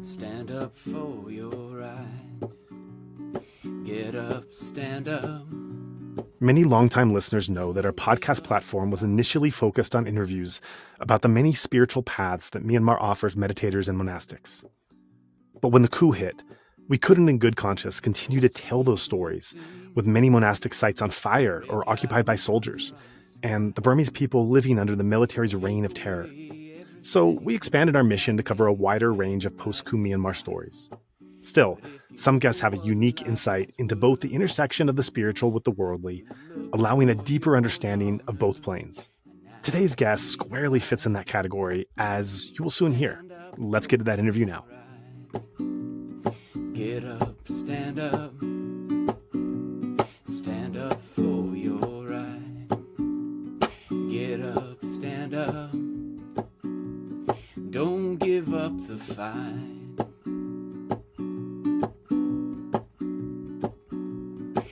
Stand up for your right. Get up, stand up. Many longtime listeners know that our podcast platform was initially focused on interviews about the many spiritual paths that Myanmar offers meditators and monastics. But when the coup hit, we couldn't in good conscience continue to tell those stories, with many monastic sites on fire or occupied by soldiers, and the Burmese people living under the military's reign of terror. So we expanded our mission to cover a wider range of post-coup Myanmar stories. Still, some guests have a unique insight into both the intersection of the spiritual with the worldly, allowing a deeper understanding of both planes. Today's guest squarely fits in that category, as you will soon hear. Let's get to that interview now. Get up, stand up. Stand up for your right. Get up, stand up. Don't give up the fight.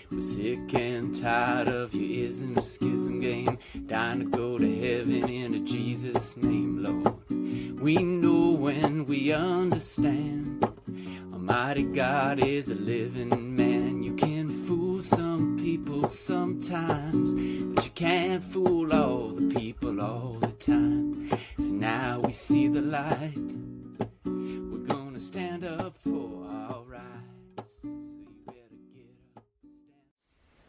We're sick and tired of your ism schism game, dying to go to heaven in a Jesus name, Lord. We know when we understand, Almighty God is a living man. You can fool some people sometimes, but you can't fool all the people all the time. So now we see the light. We're gonna stand up for our rights. So you better get up and stand.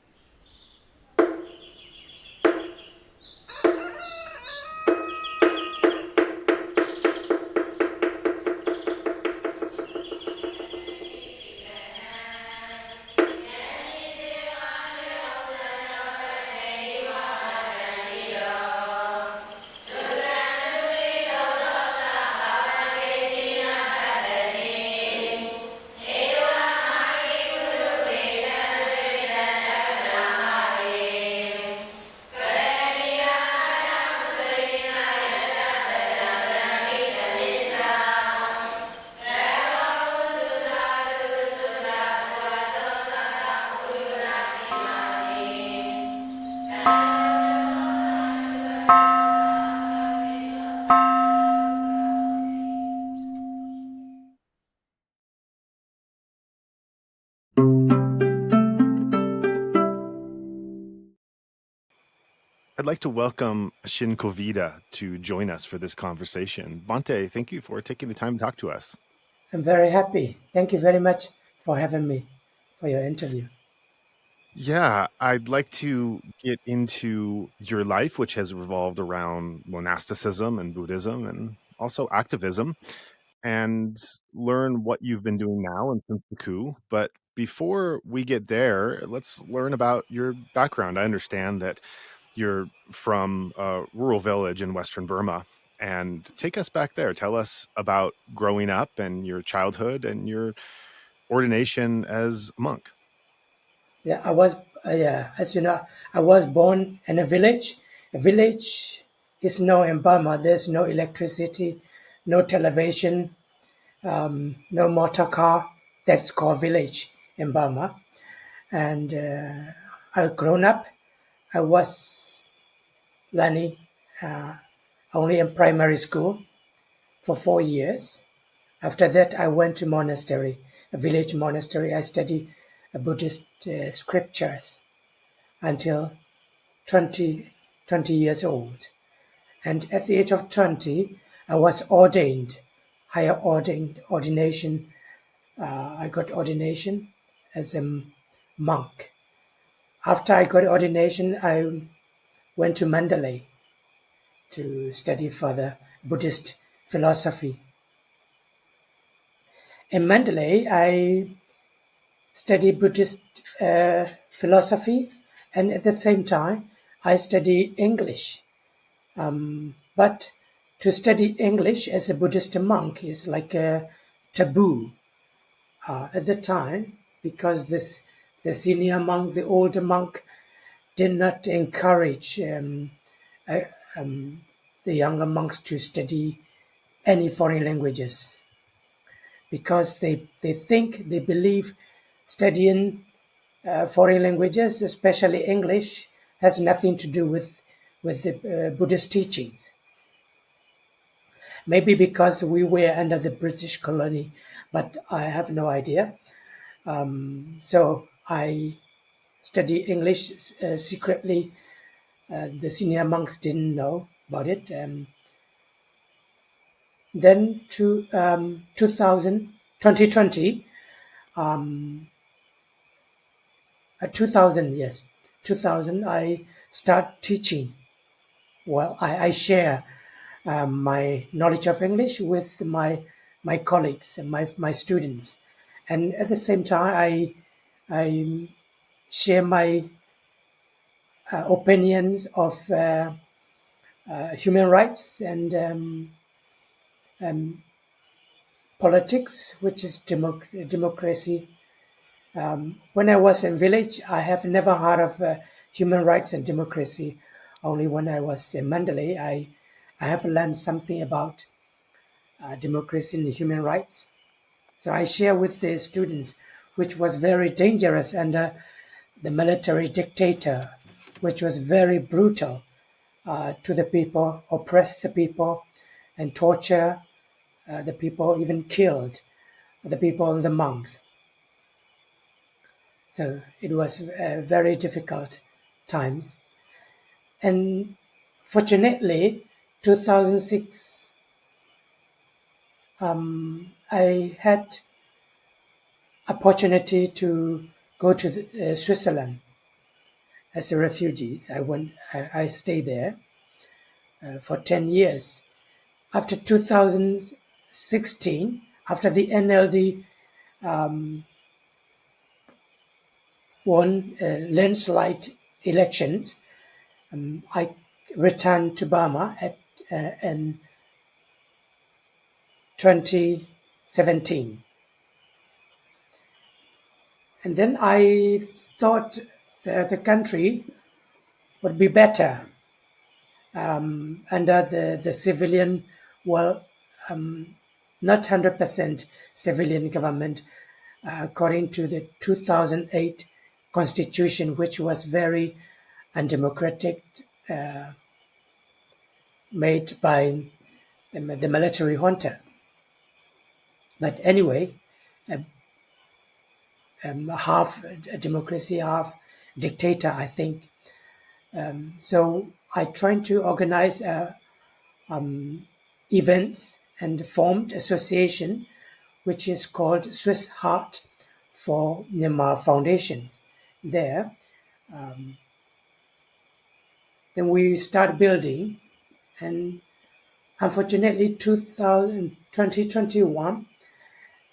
I'd like to welcome Ashin Kovida to join us for this conversation. Bante, thank you for taking the time to talk to us. I'm very happy. Thank you very much for having me for your interview. Yeah, I'd like to get into your life, which has revolved around monasticism and Buddhism and also activism, and learn what you've been doing now and since the coup. But before we get there, let's learn about your background. I understand that you're from a rural village in Western Burma, and take us back there. Tell us about growing up and your childhood and your ordination as a monk. Yeah, as you know, I was born in a village. A village is no in Burma. There's no electricity, no television, no motor car. That's called village in Burma. And I grown up. I was learning only in primary school for 4 years. After that, I went to monastery, a village monastery. I studied Buddhist scriptures until 20 years old. And at the age of 20, I was ordained, higher ordination. I got ordination as a monk. After I got ordination, I went to Mandalay to study further Buddhist philosophy. In Mandalay, I studied Buddhist philosophy, and at the same time, I study English. But to study English as a Buddhist monk is like a taboo at the time, because the senior monk, the older monk, did not encourage the younger monks to study any foreign languages, because they believe studying foreign languages, especially English, has nothing to do with the Buddhist teachings. Maybe because we were under the British colony, but I have no idea. So I study English secretly. The senior monks didn't know about it. Then to 2020, 2000, yes, 2000, I start teaching. Well, I share my knowledge of English with my colleagues and my students, and at the same time, I share my opinions of human rights and politics, which is democracy. When I was in village, I have never heard of human rights and democracy. Only when I was in Mandalay, I have learned something about democracy and human rights. So I share with the students, which was very dangerous under the military dictator, which was very brutal to the people, oppressed the people, and torture the people, even killed the people, the monks. So it was very difficult times. And fortunately, 2006, I had opportunity to go to Switzerland as a refugee. I stayed there for 10 years. After 2016, after the NLD won landslide elections, I returned to Burma in 2017. And then I thought that the country would be better under the civilian, well, not 100% civilian government, according to the 2008 constitution, which was very undemocratic, made by the military junta. But anyway, half democracy, half dictator, I think. So I tried to organize events and formed association, which is called Swiss Heart for Myanmar Foundation. There, then we start building, and unfortunately, 2021,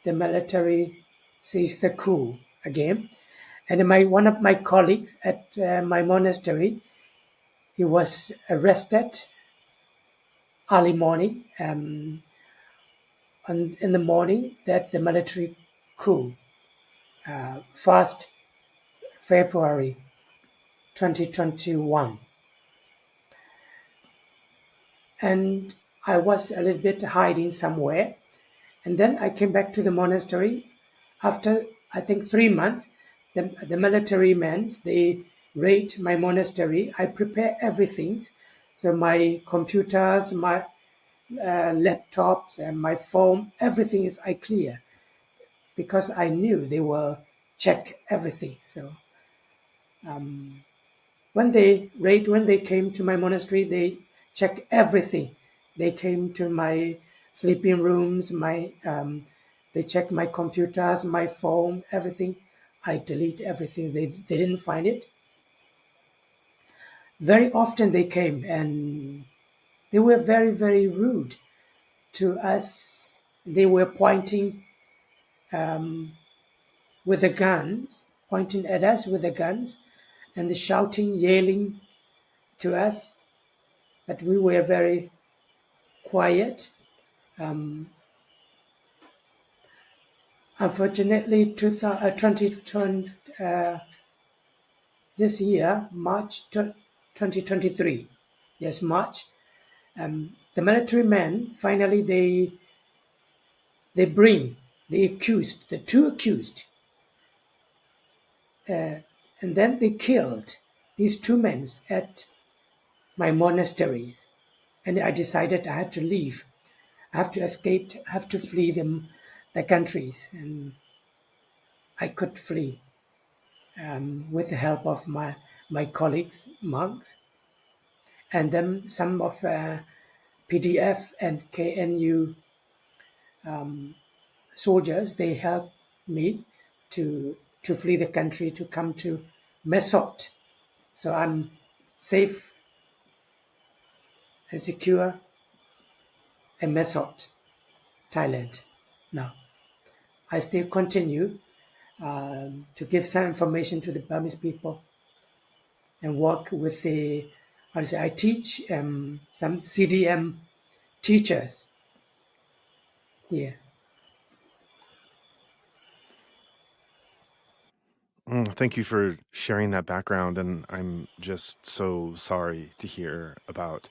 the military seized the coup again. And one of my colleagues at my monastery, he was arrested early morning, in the morning that the military coup, 1st February 2021. And I was a little bit hiding somewhere. And then I came back to the monastery. After, I think, 3 months, the military men, they raid my monastery. I prepare everything. So my computers, my laptops, and my phone, everything is I clear. Because I knew they will check everything. So when they came to my monastery, they checked everything. They came to my sleeping rooms, they checked my computers, my phone, everything. I delete everything. They didn't find it. Very often they came and they were very, very rude to us. They were pointing with the guns, pointing at us with the guns, and shouting, yelling to us. But we were very quiet. Unfortunately, 2020, this year, March 2023, yes, March, the military men, finally, they bring the accused, the two accused, and then they killed these two men at my monastery. And I decided I had to leave. I have to escape, I have to flee the countries, and I could flee with the help of my colleagues, monks, and then some of PDF and KNU soldiers. They helped me to flee the country to come to Mesot. So I'm safe and secure in Mesot, Thailand. Now I still continue to give some information to the Burmese people and work with the. I teach some CDM teachers here. Thank you for sharing that background, and I'm just so sorry to hear about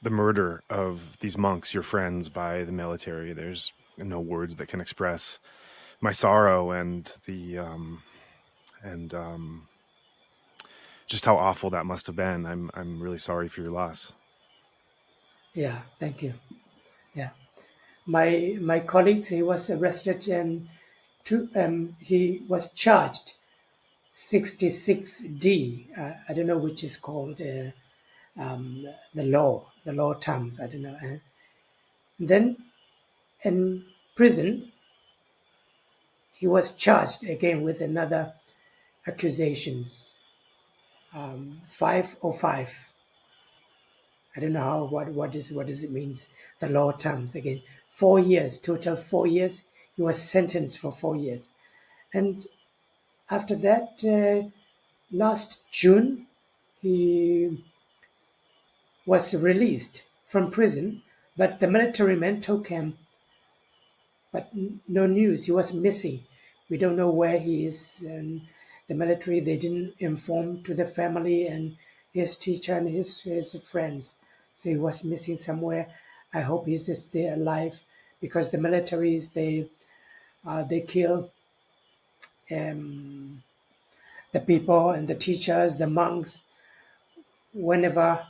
the murder of these monks, your friends, by the military. There's no words that can express my sorrow and and just how awful that must have been. I'm really sorry for your loss. Yeah, thank you. Yeah, my colleague, he was arrested and he was charged 66D. I don't know which is called the law terms. I don't know. And then in prison, he was charged again with another accusations. 505. I don't know how what does it means. The law terms again. 4 years total. 4 years. He was sentenced for 4 years, and after that, last June, he was released from prison, but the military men took him. But no news. He was missing. We don't know where he is, and the military, they didn't inform to the family and his teacher and his friends. So he was missing somewhere. I hope he's still alive, because the militaries, they kill um, the people and the teachers, the monks, whenever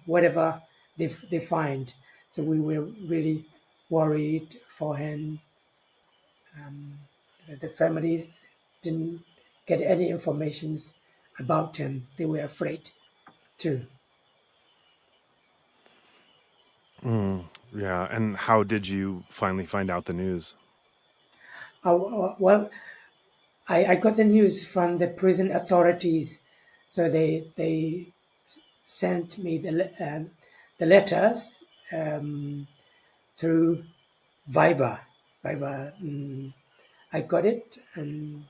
whatever they find. So we were really worried for him. The families didn't get any information about him. They were afraid too. Yeah, and how did you finally find out the news? Well, I got the news from the prison authorities. So they sent me the letters through Viber. Viber. I got it, and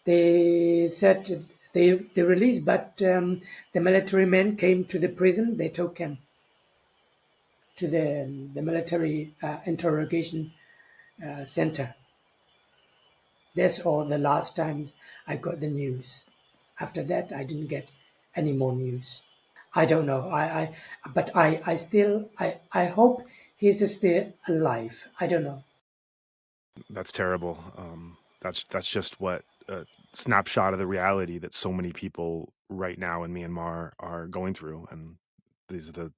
they said they released, but the military men came to the prison. They took him to the military interrogation center. That's all the last time I got the news. After that, I didn't get any more news. I don't know. But I still, I hope he's still alive. I don't know. That's terrible. That's just what a snapshot of the reality that so many people right now in Myanmar are going through, and these are the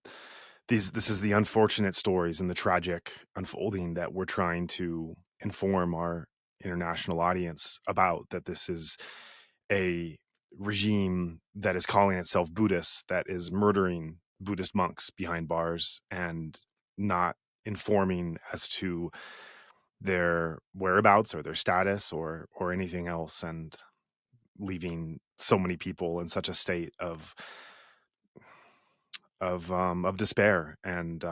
this is the unfortunate stories and the tragic unfolding that we're trying to inform our international audience about. That this is a regime that is calling itself Buddhist, that is murdering Buddhist monks behind bars and not informing as to their whereabouts or their status or anything else, and leaving so many people in such a state of despair. And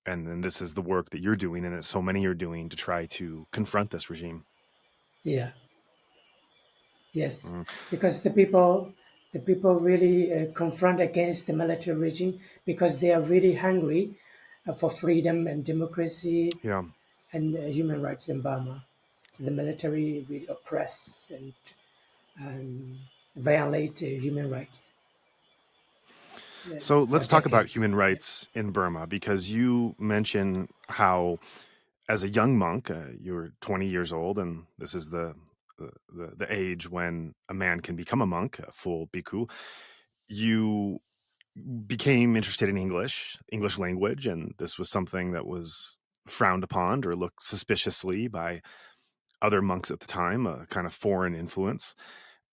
then this is the work that you're doing and that so many are doing to try to confront this regime. Yeah. Yes. Mm, Because the people really confront against the military regime, because they are really hungry for freedom and democracy yeah. and human rights in Burma. So the military really oppress and violate human rights So for let's talk about decades. human Yeah. rights in Burma, because you mention how, as a young monk, you were 20 years old, and this is the age when a man can become a monk, a full bhikkhu. You became interested in English language, and this was something that was frowned upon or looked suspiciously by other monks at the time, a kind of foreign influence.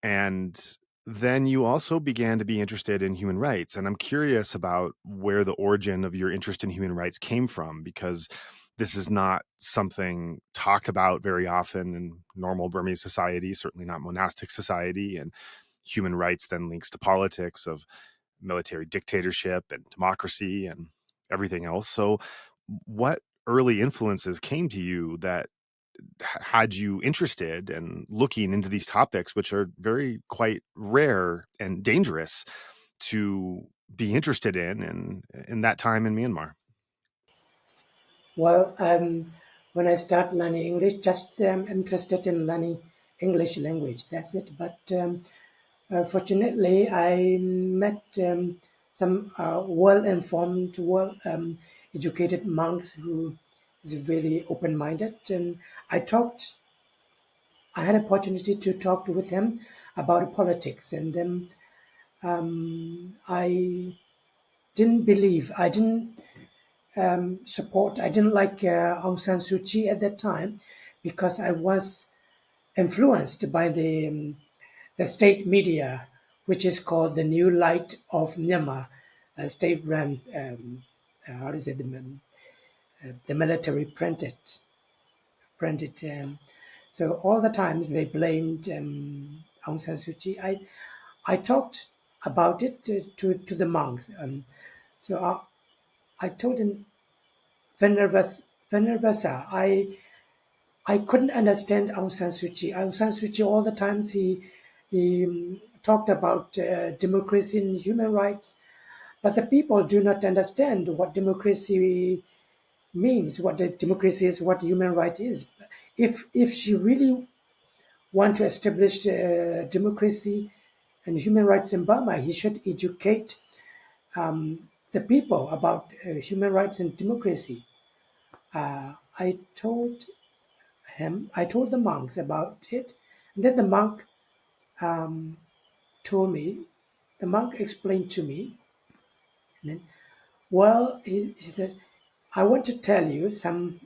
And then you also began to be interested in human rights. And I'm curious about where the origin of your interest in human rights came from, because this is not something talked about very often in normal Burmese society, certainly not monastic society. And human rights then links to politics of military dictatorship and democracy and everything else. So, what early influences came to you that had you interested in looking into these topics, which are very quite rare and dangerous to be interested in that time in Myanmar? Well, when I start learning English, just interested in learning English language. That's it. But fortunately, I met some well-informed, well-educated monks who is really open-minded, and I talked. I had opportunity to talk with him about politics, and then I didn't believe. I didn't support. I didn't like Aung San Suu Kyi at that time because I was influenced by the state media, which is called the New Light of Myanmar, a state-run. How is it? The military printed. So all the times they blamed Aung San Suu Kyi. I talked about it to the monks. So I told him, Venerable Sir, I couldn't understand Aung San Suu Kyi. Aung San Suu Kyi, all the times he talked about democracy and human rights, but the people do not understand what democracy means, what the democracy is, what human right is. If she really want to establish democracy and human rights in Burma, he should educate the people about human rights and democracy. I told I told the monks about it, and then the monk told me, the monk explained to me, and then, well, he said, I want to tell you some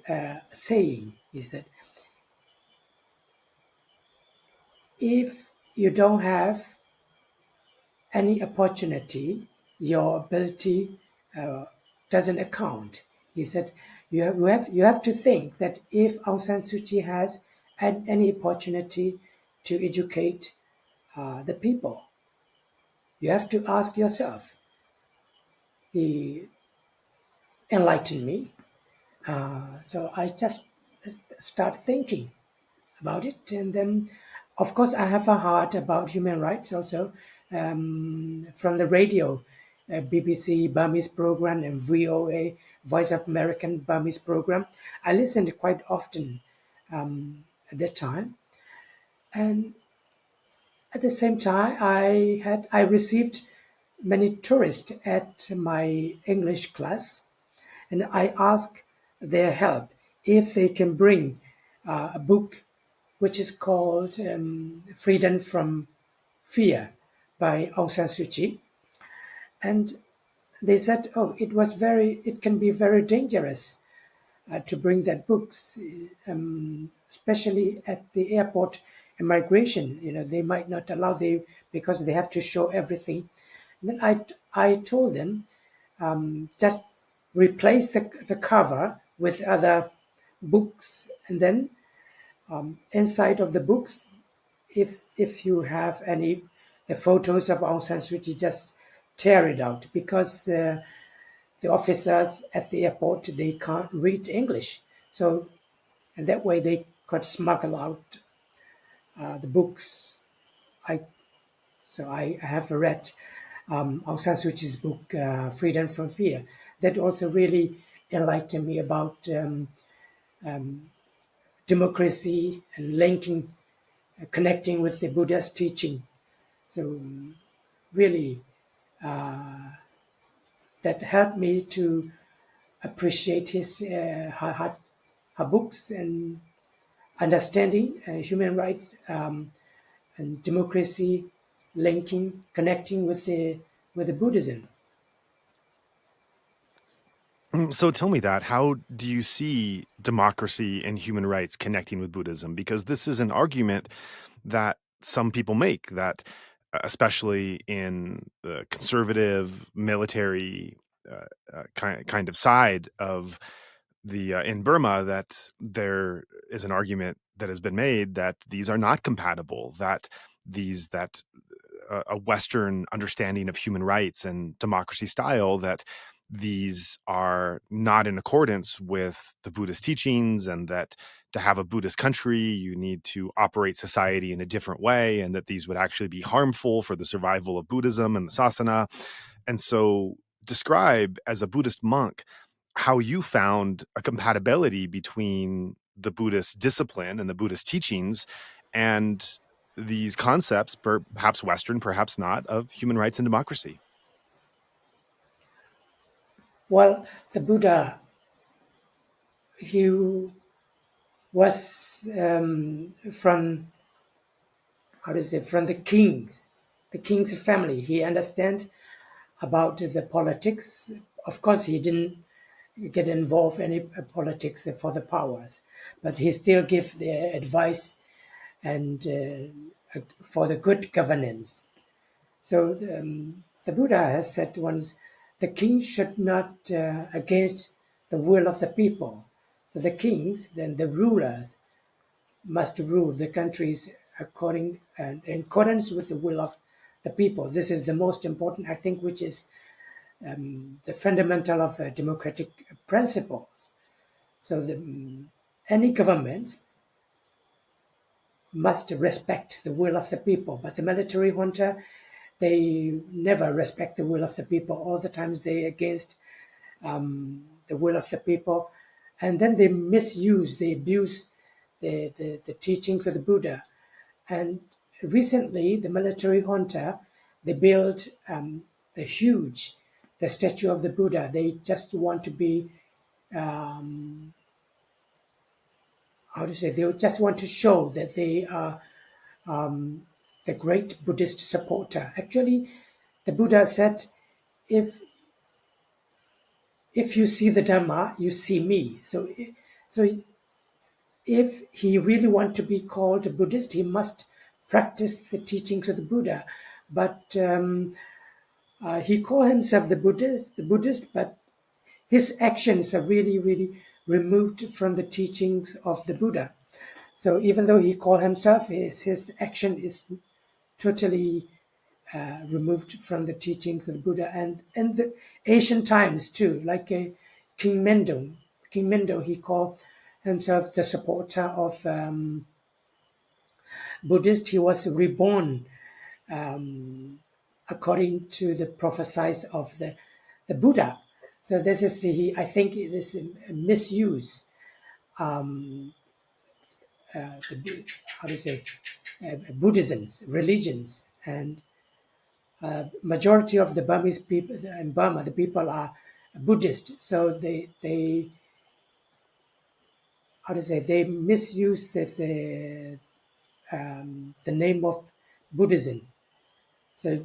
saying. He said, if you don't have any opportunity, your ability doesn't account. He said, you have to think that if Aung San Suu Kyi has had any opportunity to educate the people, you have to ask yourself. He enlightened me. So I just start thinking about it. And then, of course, I have a heart about human rights also from the radio, BBC Burmese program and VOA, Voice of American Burmese program. I listened quite often at that time. And at the same time, I received many tourists at my English class, and I asked their help if they can bring a book which is called Freedom from Fear by Aung San Suu Kyi. And they said, oh, it can be very dangerous to bring that books, especially at the airport immigration. They might not allow because they have to show everything. And then I told them, just replace the cover with other books, and then inside of the books, if you have any the photos of Aung San Suu Kyi, just tear it out, because the officers at the airport, they can't read English, so and that way they could smuggle out the books. I have read Aung San Suu Kyi's book, Freedom from Fear. That also really enlightened me about democracy and linking, connecting with the Buddha's teaching. So really, that helped me to appreciate her books and understanding human rights and democracy, connecting with the Buddhism. So tell me that. How do you see democracy and human rights connecting with Buddhism? Because this is an argument that some people make, that especially in the conservative military kind of side of the in Burma, that there is an argument that has been made that these are not compatible, that a Western understanding of human rights and democracy style, that these are not in accordance with the Buddhist teachings, and that to have a Buddhist country, you need to operate society in a different way, and that these would actually be harmful for the survival of Buddhism and the Sasana. And so, describe, as a Buddhist monk, how you found a compatibility between the Buddhist discipline and the Buddhist teachings and these concepts, perhaps Western, perhaps not, of human rights and democracy. Well, the Buddha, he was from, from the king's family. He understand about the politics. Of course, he didn't get involved in any politics for the powers, but he still give the advice and for the good governance. So the Buddha has said once, the king should not against the will of the people. So the kings, then the rulers, must rule the countries according and in accordance with the will of the people. This is the most important, I think, which is the fundamental of democratic principles. So any government must respect the will of the people, but the military junta, they never respect the will of the people. All the times they against the will of the people, and then they misuse, they abuse the teachings of the Buddha. And recently, the military junta, they built the statue of the Buddha. They just want to be, they just want to show that they are the great Buddhist supporter. Actually, the Buddha said, if you see the Dhamma, you see me. So if he really wants to be called a Buddhist, he must practice the teachings of the Buddha. But he called himself the Buddhist, but his actions are really, really removed from the teachings of the Buddha. So even though he called himself, his action is totally removed from the teachings of the Buddha. And in the ancient times too, like King Mendo, he called himself the supporter of Buddhist. He was reborn according to the prophecies of the Buddha. So this is, I think, this misuse. Buddhisms, religions, and majority of the Burmese people in Burma, the people are Buddhist. So they misuse the name of Buddhism. So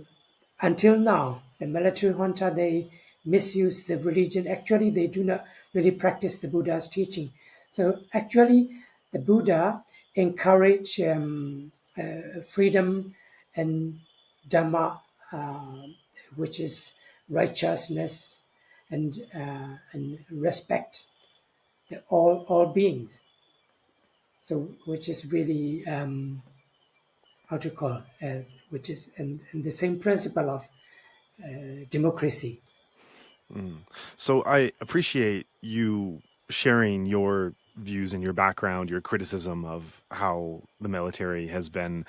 until now, the military junta, they misuse the religion. Actually, they do not really practice the Buddha's teaching. So actually, the Buddha encourage freedom and Dhamma, which is righteousness and respect all beings. So which is really which is in the same principle of democracy. So I appreciate you sharing your views and your background, your criticism of how the military has been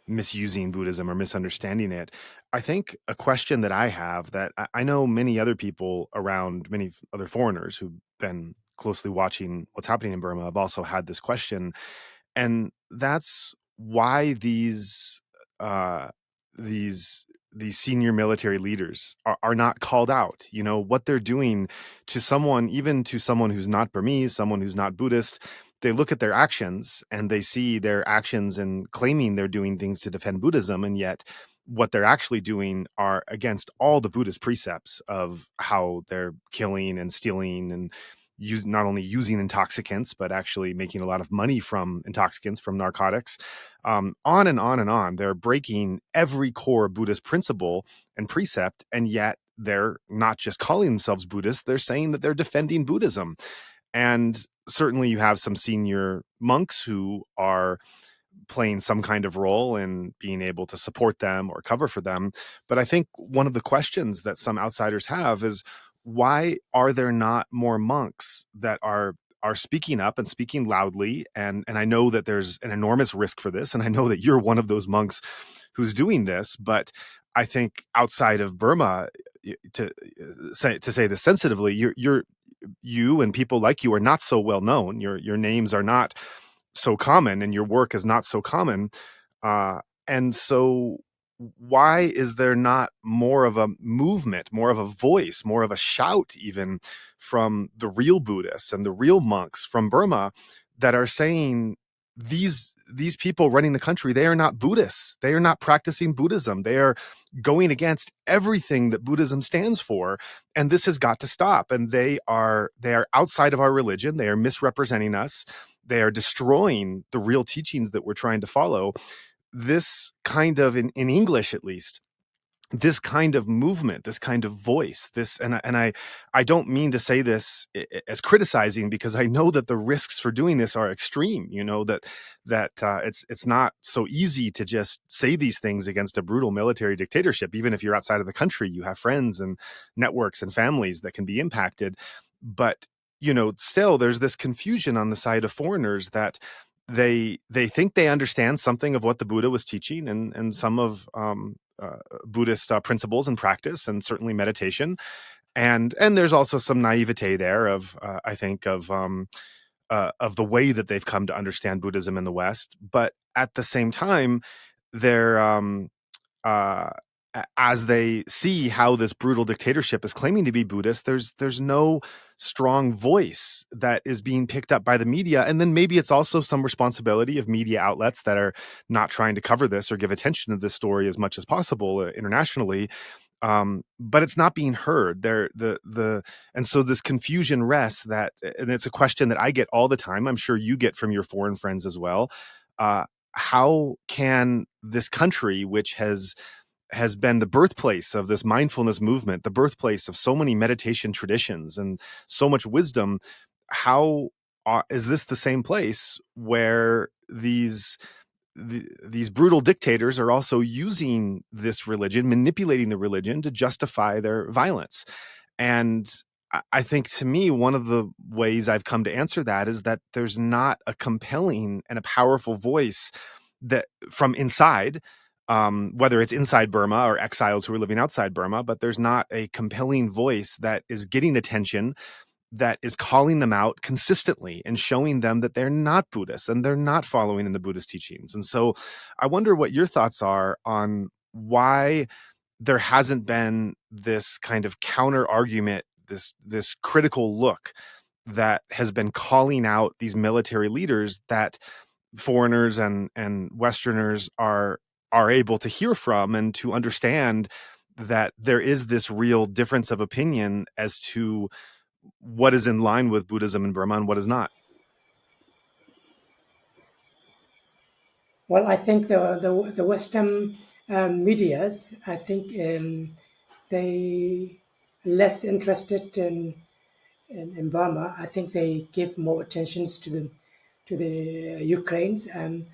misusing Buddhism or misunderstanding it. I think a question that I have, that I know many other people around, many other foreigners who've been closely watching what's happening in Burma, have also had this question, and that's why these senior military leaders are not called out. You know, what they're doing to someone, even to someone who's not Burmese, someone who's not Buddhist, they look at their actions and they see their actions and claiming they're doing things to defend Buddhism, and yet what they're actually doing are against all the Buddhist precepts of how they're killing and stealing and not only using intoxicants, but actually making a lot of money from intoxicants, from narcotics, on and on and on. They're breaking every core Buddhist principle and precept, and yet they're not just calling themselves Buddhists, they're saying that they're defending Buddhism. And certainly you have some senior monks who are playing some kind of role in being able to support them or cover for them. But I think one of the questions that some outsiders have is, why are there not more monks that are speaking up and speaking loudly? And I know that there's an enormous risk for this, and I know that you're one of those monks who's doing this, but I think outside of Burma, to say this sensitively, you and people like you are not so well known. Your names are not so common, and your work is not so common. And so why is there not more of a movement, more of a voice, more of a shout even from the real Buddhists and the real monks from Burma that are saying, these people running the country, they are not Buddhists. They are not practicing Buddhism. They are going against everything that Buddhism stands for, and this has got to stop. And they are outside of our religion. They are misrepresenting us. They are destroying the real teachings that we're trying to follow. This kind of, in English at least, this kind of movement, this kind of voice, and I don't mean to say this as criticizing, because I know that the risks for doing this are extreme. You know that it's not so easy to just say these things against a brutal military dictatorship. Even if you're outside of the country, you have friends and networks and families that can be impacted. But still, there's this confusion on the side of foreigners that they think they understand something of what the Buddha was teaching, and some of Buddhist principles and practice, and certainly meditation, and there's also some naivete there of I think of the way that they've come to understand Buddhism in the West. But at the same time, they're uh, as they see how this brutal dictatorship is claiming to be Buddhist, there's no strong voice that is being picked up by the media. And then maybe it's also some responsibility of media outlets that are not trying to cover this or give attention to this story as much as possible internationally. But it's not being heard there. And so this confusion rests, and it's a question that I get all the time. I'm sure you get from your foreign friends as well. How can this country, which has been the birthplace of this mindfulness movement, the birthplace of so many meditation traditions and so much wisdom, how is this the same place where these brutal dictators are also using this religion, manipulating the religion to justify their violence? And I think, to me, one of the ways I've come to answer that is that there's not a compelling and a powerful voice that from inside, whether it's inside Burma or exiles who are living outside Burma, but there's not a compelling voice that is getting attention, that is calling them out consistently and showing them that they're not Buddhists and they're not following in the Buddhist teachings. And so I wonder what your thoughts are on why there hasn't been this kind of counter argument, this critical look that has been calling out these military leaders that foreigners and Westerners are able to hear from, and to understand that there is this real difference of opinion as to what is in line with Buddhism in Burma and what is not. Well, I think the Western medias, I think they less interested in Burma. I think they give more attention to the Ukrainians, and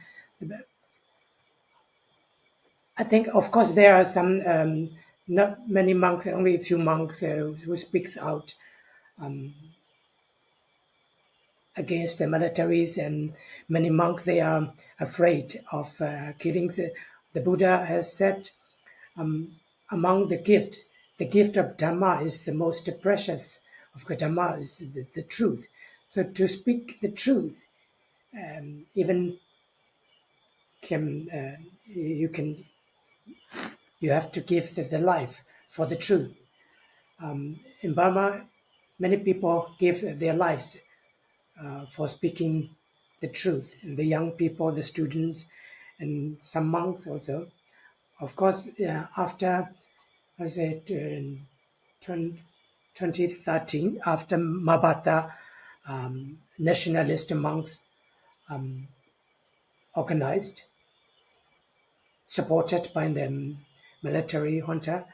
I think, of course, there are some not many monks, only a few monks who speaks out against the militaries, and many monks, they are afraid of killing. The Buddha has said, among the gift of Dhamma is the most precious of Dhamma is the truth. So to speak the truth, even you have to give the life for the truth. In Burma, many people give their lives for speaking the truth. And the young people, the students, and some monks also Of course, yeah, after, I say, 2013, after Mabata, nationalist monks organized, supported by the military junta.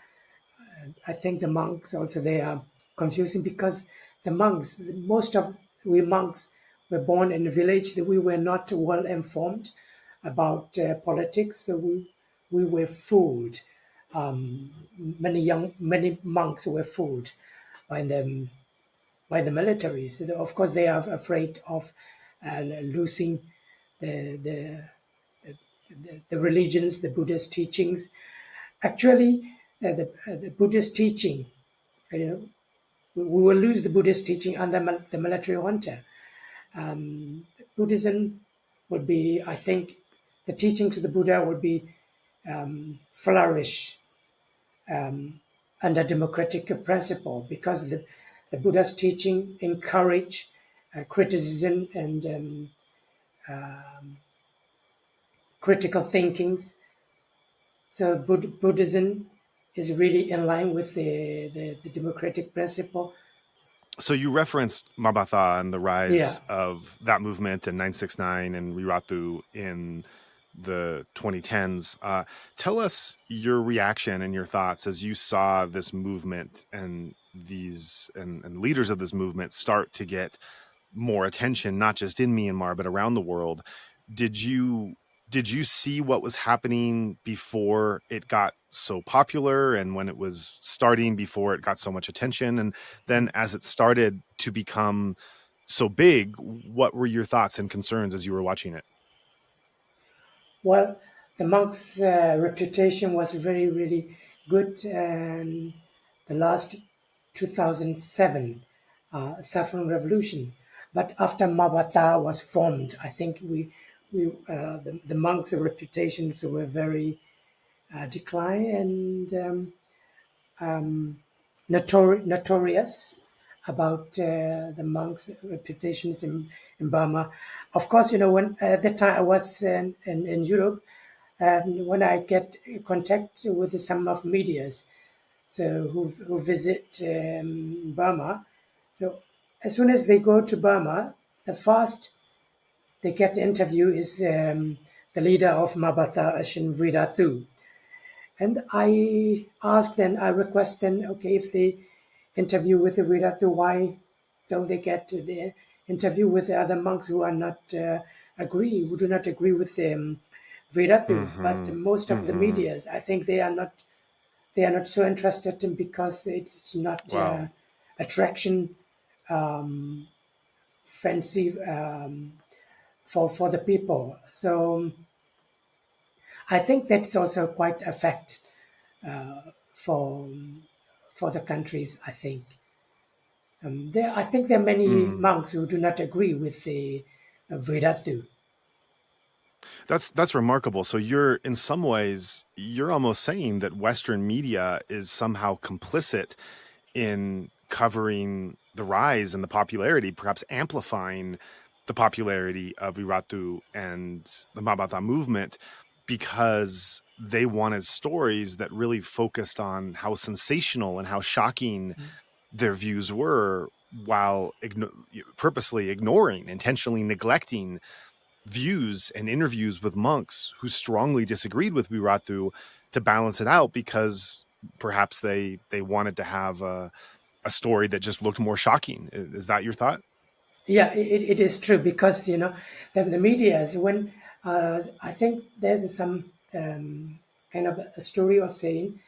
I think the monks also, they are confusing because the monks, most of we monks were born in a village that we were not well informed about politics, so we were fooled. Many monks were fooled by the military. So of course they are afraid of losing the, the the religions, the Buddhist teachings. Actually, the Buddhist teaching, you know, we will lose the Buddhist teaching under the military junta. Buddhism would be, I think, the teaching to the Buddha would be flourish under democratic principle, because the Buddha's teaching encourage criticism and critical thinkings. So Buddhism is really in line with the democratic principle. So you referenced Mabata and the rise Yeah. of that movement in 969 and Riratu in the 2010s. Tell us your reaction and your thoughts as you saw this movement and these and leaders of this movement start to get more attention, not just in Myanmar, but around the world. Did you see what was happening before it got so popular and when it was starting, before it got so much attention? And then as it started to become so big, what were your thoughts and concerns as you were watching it? Well, the monk's reputation was very, really good. And the last 2007 Saffron Revolution. But after Mabata was formed, I think the monks' reputations were very declined and notorious about the monks' reputations in Burma. Of course, when at that time I was in Europe, and when I get in contact with some of medias, so who visit Burma, so as soon as they go to Burma, the first they get the interview is the leader of Mabata, Ashin Kovida. And I ask then, I request then, okay, if they interview with the Vedatu, why don't they get the interview with the other monks who are not who do not agree with the Vedatu? But most of the medias, I think they are not so interested in, because it's not Wow. attraction fancy for the people. So I think that's also quite a fact for the countries. I think I think there are many monks who do not agree with the Vedatu. That's remarkable. So you're, in some ways, you're almost saying that Western media is somehow complicit in covering the rise and the popularity, perhaps amplifying the popularity of Iratu and the Mabata movement, because they wanted stories that really focused on how sensational and how shocking their views were, while purposely ignoring, intentionally neglecting views and interviews with monks who strongly disagreed with Wiratu, to balance it out, because perhaps they wanted to have a story that just looked more shocking. Is that your thought? Yeah, it is true, because the media is when I think there's some kind of a story or saying,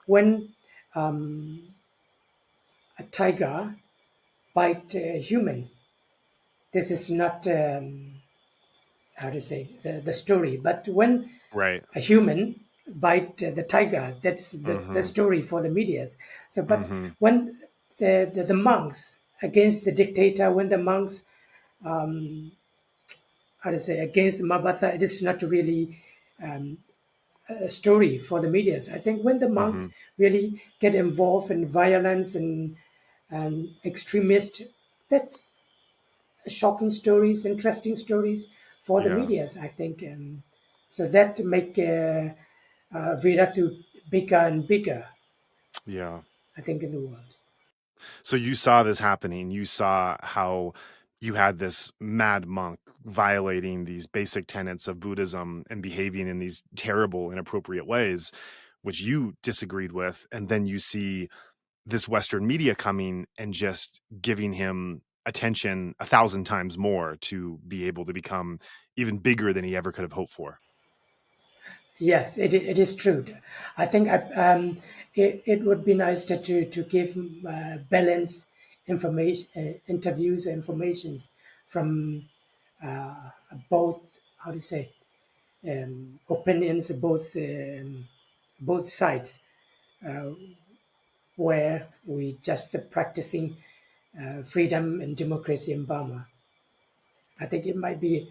when a tiger bite a human. This is not how to say the story, but when Right. a human bite the tiger, that's the story for the media. So, but when the monks against the dictator, when the monks how to say against Mabata, it is not really a story for the media. I think when the monks really get involved in violence and extremist, that's shocking stories, interesting stories for the Yeah. medias, I think. So that make Viratu bigger and bigger, Yeah. I think, in the world. So you saw this happening. You saw how you had this mad monk violating these basic tenets of Buddhism and behaving in these terrible, inappropriate ways, which you disagreed with. And then you see this Western media coming and just giving him attention 1,000 times more to be able to become even bigger than he ever could have hoped for. Yes, it is true. I think it would be nice to give balanced information, interviews, informations from both, how to say, opinions, both sides, where we just practicing freedom and democracy in Burma. I think it might be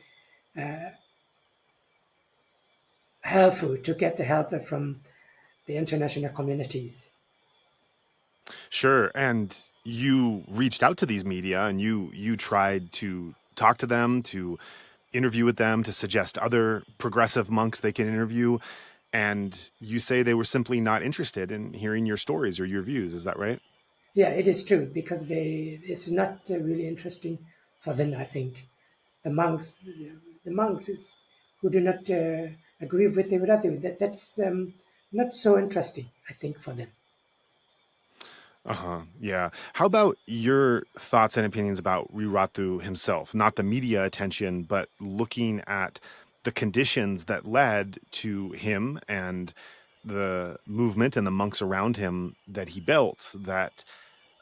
helpful to get the help from the international communities. Sure. And you reached out to these media and you tried to talk to them, to interview with them, to suggest other progressive monks they can interview. And you say they were simply not interested in hearing your stories or your views. Is that right? Yeah, it is true, because it's not really interesting for them. I think the monks who do not agree with the Viratu, that's not so interesting, I think, for them. Yeah. How about your thoughts and opinions about Riratu himself? Not the media attention, but looking at the conditions that led to him and the movement and the monks around him that he built, that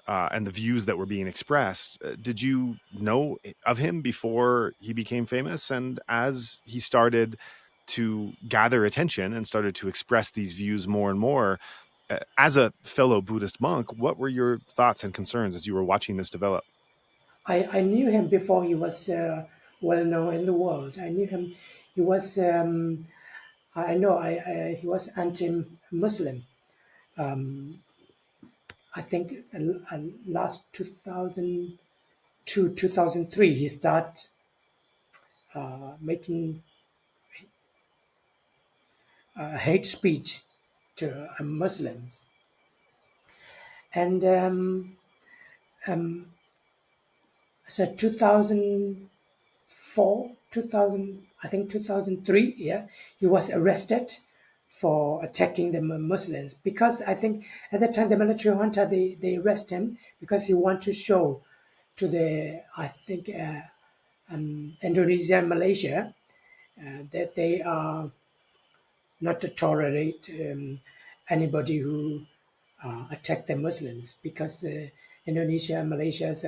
and the views that were being expressed. Did you know of him before he became famous? And as he started to gather attention and started to express these views more and more, as a fellow Buddhist monk, what were your thoughts and concerns as you were watching this develop? I knew him before he was well known in the world. I knew him. He was. I know. He was anti-Muslim. I think last 2002, 2003, he started making hate speech to Muslims. And so 2004, 2000, I think 2003, yeah, he was arrested for attacking the Muslims, because I think at the time the military junta, they arrest him because he want to show to the, I think, Indonesia and Malaysia that they are not to tolerate anybody who attack the Muslims, because Indonesia and Malaysia is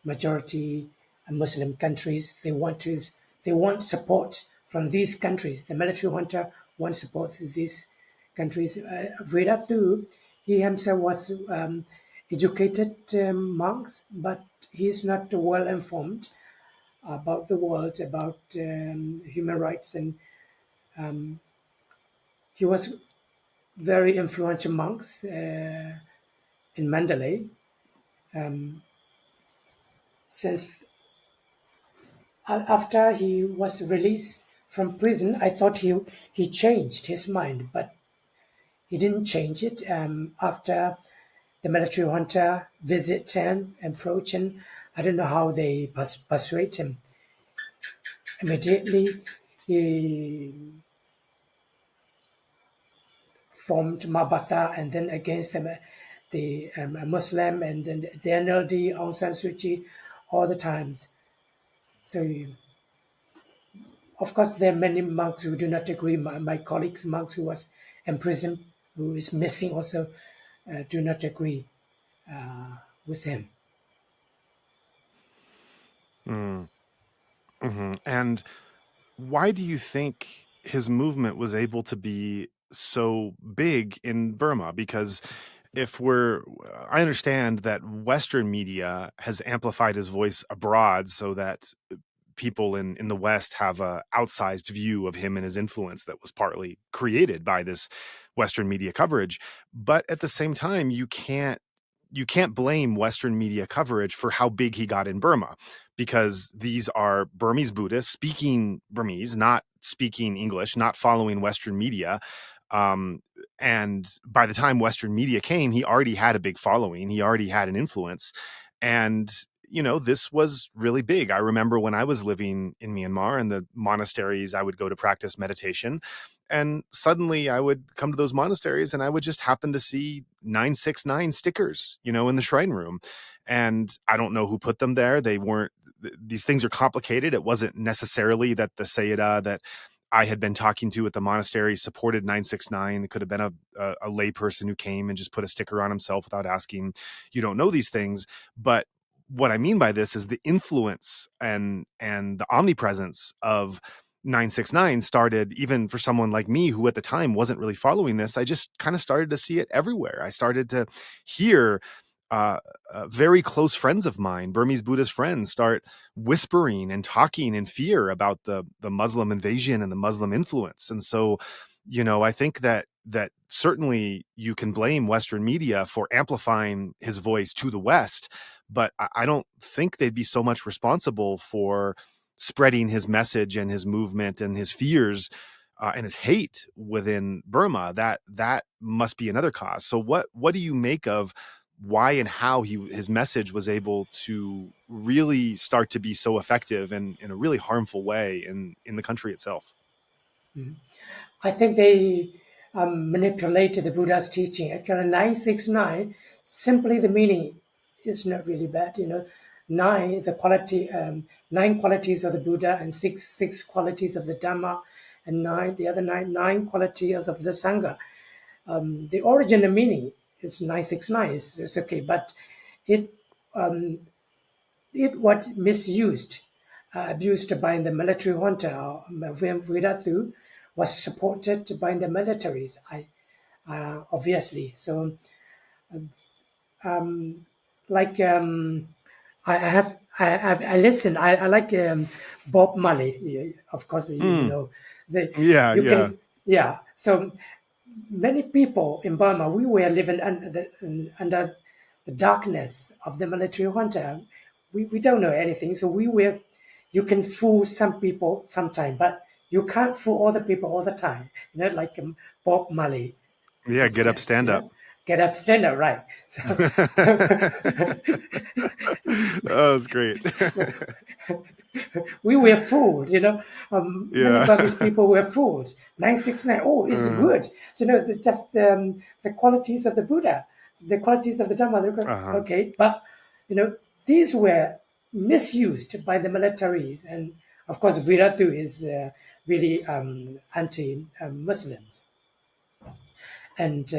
majority Muslim countries. They want support from these countries. The military junta wants support to these countries. Viratu, he himself was educated monks, but he's not well informed about the world, about human rights, and he was very influential monks in Mandalay. Since after he was released from prison, I thought he changed his mind, but he didn't change it. After the military junta visit him, approach him, I don't know how they persuade him. Immediately, he formed Mabata, and then against the Muslim, and then the NLD, Aung San Suu Kyi, all the times. So, of course, there are many monks who do not agree. My colleagues, monks who was imprisoned, who is missing, also do not agree with him. And why do you think his movement was able to be so big in Burma? Because I understand that Western media has amplified his voice abroad so that people in the West have a outsized view of him and his influence that was partly created by this Western media coverage. But at the same time, you can't blame Western media coverage for how big he got in Burma, because these are Burmese Buddhists speaking Burmese, not speaking English, not following Western media. Um, and by the time Western media came, he already had a big following. He already had an influence. And, this was really big. I remember when I was living in Myanmar and the monasteries, I would go to practice meditation. And suddenly I would come to those monasteries and I would just happen to see 969 stickers, in the shrine room. And I don't know who put them there. They weren't, these things are complicated. It wasn't necessarily that the Sayadaw that I had been talking to at the monastery supported 969. It could have been a lay person who came and just put a sticker on himself without asking. You don't know these things. But what I mean by this is the influence and the omnipresence of 969 started, even for someone like me who at the time wasn't really following this. I just kind of started to see it everywhere. I started to hear very close friends of mine, Burmese Buddhist friends, start whispering and talking in fear about the Muslim invasion and the Muslim influence. And so, I think that certainly you can blame Western media for amplifying his voice to the West, but I don't think they'd be so much responsible for spreading his message and his movement and his fears and his hate within Burma. That must be another cause. So what do you make of why and how his message was able to really start to be so effective and in a really harmful way in the country itself? I think they manipulated the Buddha's teaching. Actually, 969, simply the meaning is not really bad. Nine, the quality, 9 qualities of the Buddha, and six qualities of the Dhamma, and the other nine qualities of the Saṅgha. The origin and meaning is 969. It's okay, but it was misused, abused by the military junta. Viratu was supported by the militaries. Obviously, so like I listen. I like Bob Marley. Of course, Yeah, you yeah. can So many people in Burma, we were living under the darkness of the military junta. We don't know anything, so you can fool some people sometime, but you can't fool all the people all the time. Like Bob Marley Yeah, get up, said, stand up. get up, stand up, right? Oh, that's great. We were fooled, many Yeah. Burmese people were fooled. 969, oh, it's good. So, just the qualities of the Buddha, the qualities of the Dhamma. Uh-huh. Okay, but, these were misused by the militaries. And, of course, Viratu is really anti-Muslims. And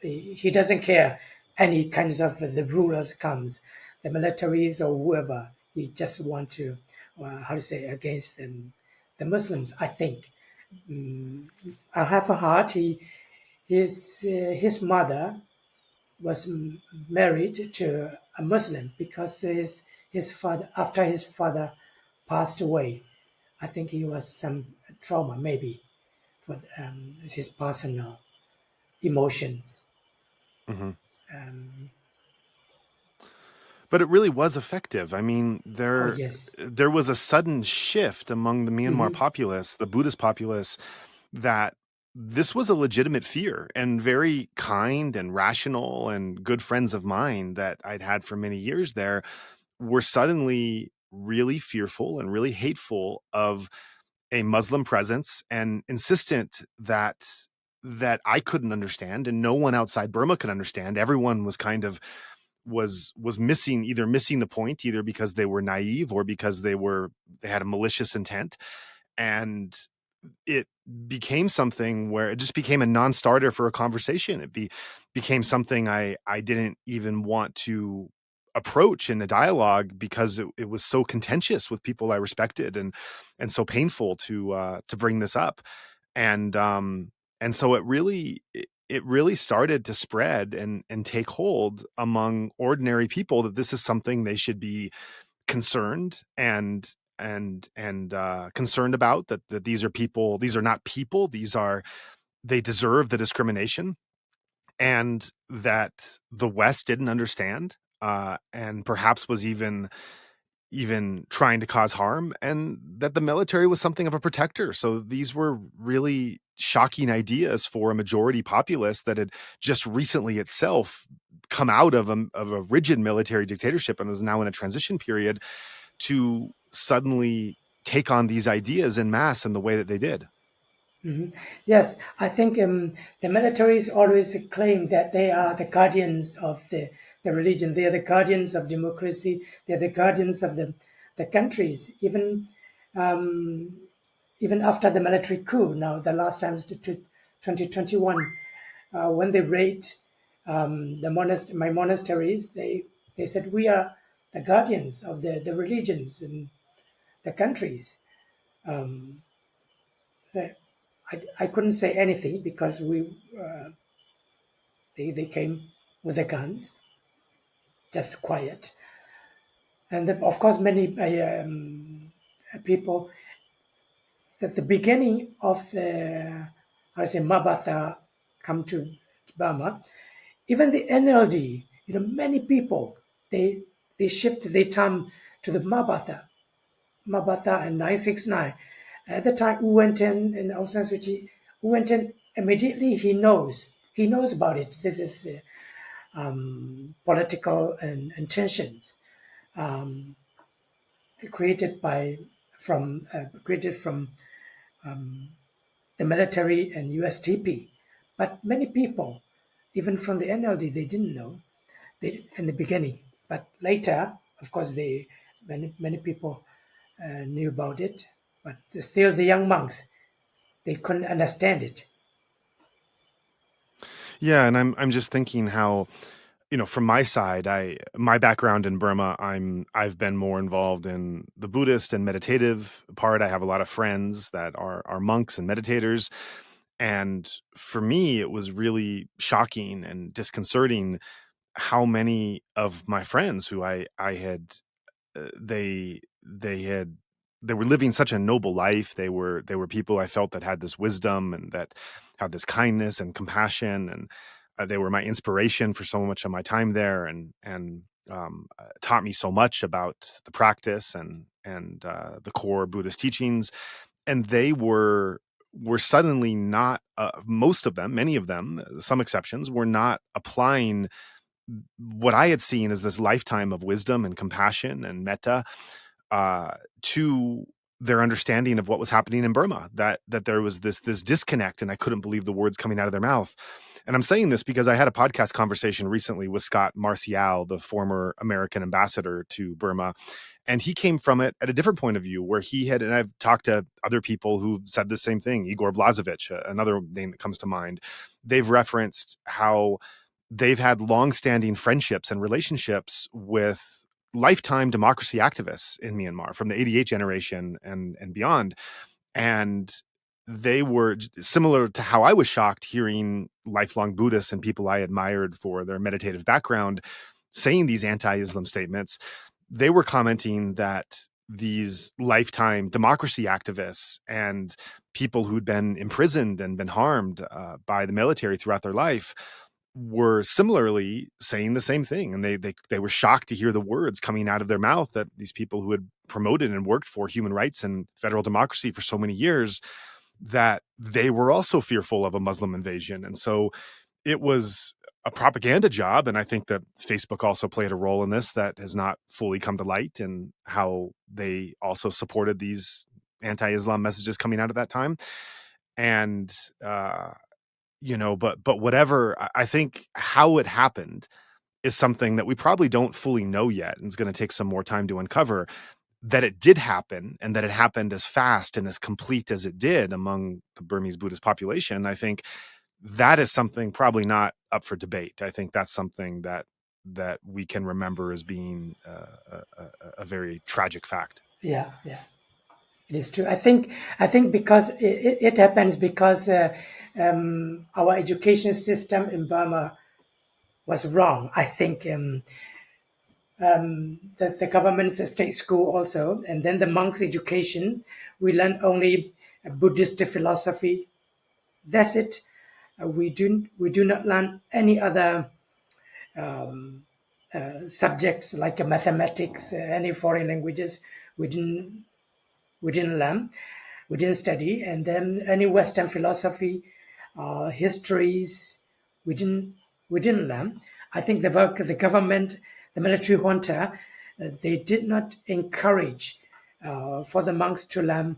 he doesn't care any kinds of the rulers comes, the militaries or whoever. He just want to, against the Muslims. I think I have a heart. His mother was married to a Muslim because his father, after his father passed away, I think he was some trauma maybe for his personal emotions. Mm-hmm. Um, But it really was effective. I mean, oh there yes. there was a sudden shift among the Myanmar Mm-hmm. populace, the Buddhist populace, that this was a legitimate fear, and very kind and rational and good friends of mine that I'd had for many years there were suddenly really fearful and really hateful of a Muslim presence and insistent that I couldn't understand and no one outside Burma could understand. Everyone was kind of was missing the point, either because they were naive or because they had a malicious intent. And it became something where it just became a non-starter for a conversation. Became something I didn't even want to approach in a dialogue because it was so contentious with people I respected and so painful to bring this up. And so it really started to spread and take hold among ordinary people that this is something they should be concerned and concerned about, that these are people, these are not people, they deserve the discrimination, and that the West didn't understand, and perhaps was even even trying to cause harm, and that the military was something of a protector. So these were really shocking ideas for a majority populace that had just recently itself come out of a rigid military dictatorship and was now in a transition period, to suddenly take on these ideas en masse in the way that they did. Yes, I think the militaries always claim that they are the guardians of the religion. They are the guardians of democracy. They are the guardians of the countries. Even after the military coup, now the last time is 2021, when they raid my monasteries, they said we are the guardians of the religions and the countries. So I couldn't say anything because they came with the guns, just quiet. And then, of course, many people, at the beginning of I say Mabatha come to Burma, even the NLD, many people, they shift their time to the Mabatha and 969. At the time, Wu Wenten and Aung San Suu Kyi, Wu Wenten immediately he knows about it. This is political and tensions created from the military and USTP. But many people, even from the NLD, they didn't know in the beginning. But later, of course, many people knew about it. But still, the young monks, they couldn't understand it. Yeah, and I'm just thinking how, from my side, my background in Burma, I've been more involved in the Buddhist and meditative part. I have a lot of friends that are monks and meditators, and for me, it was really shocking and disconcerting how many of my friends who I had they were living such a noble life. They were people I felt that had this wisdom and that had this kindness and compassion, and they were my inspiration for so much of my time there, and taught me so much about the practice and the core Buddhist teachings. And they were suddenly not, most of them, many of them, some exceptions, were not applying what I had seen as this lifetime of wisdom and compassion and metta to their understanding of what was happening in Burma, that there was this disconnect, and I couldn't believe the words coming out of their mouth. And I'm saying this because I had a podcast conversation recently with Scott Marcial, the former American ambassador to Burma, and he came from it at a different point of view, where he had, and I've talked to other people who said the same thing, Igor Blažević, another name that comes to mind. They've referenced how they've had longstanding friendships and relationships with lifetime democracy activists in Myanmar from the 88 generation and beyond. And they were similar to how I was shocked hearing lifelong Buddhists and people I admired for their meditative background saying these anti-Islam statements. They were commenting that these lifetime democracy activists and people who'd been imprisoned and been harmed by the military throughout their life were similarly saying the same thing. And they were shocked to hear the words coming out of their mouth that these people who had promoted and worked for human rights and federal democracy for so many years, that they were also fearful of a Muslim invasion. And so it was a propaganda job. And I think that Facebook also played a role in this that has not fully come to light, and how they also supported these anti-Islam messages coming out at that time. And, but whatever, I think how it happened is something that we probably don't fully know yet, and it's going to take some more time to uncover. That it did happen, and that it happened as fast and as complete as it did among the Burmese Buddhist population, I think that is something probably not up for debate. I think that's something that we can remember as being a very tragic fact. Yeah, it is true. I think because it happens because our education system in Burma was wrong. I think the government's state school also, and then the monks' education, we learn only Buddhist philosophy. That's it. We do not learn any other subjects like mathematics, any foreign languages, we didn't learn, we didn't study, and then any Western philosophy, histories, we didn't learn. I think the government, the military junta, they did not encourage for the monks to learn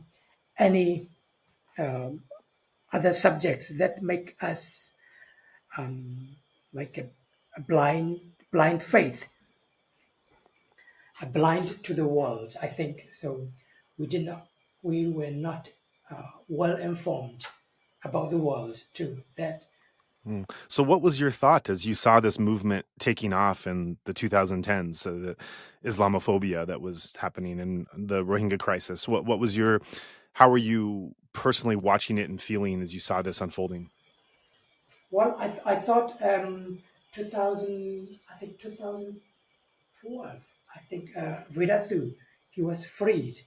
any other subjects that make us like a blind faith, a blind to the world. I think so. We were not well informed about the world too. That So what was your thought as you saw this movement taking off in the 2010s, so the Islamophobia that was happening and the Rohingya crisis? What was your, how were you personally watching it and feeling as you saw this unfolding? well, I thought 2000, I think 2012. I think Vedathu, he was freed.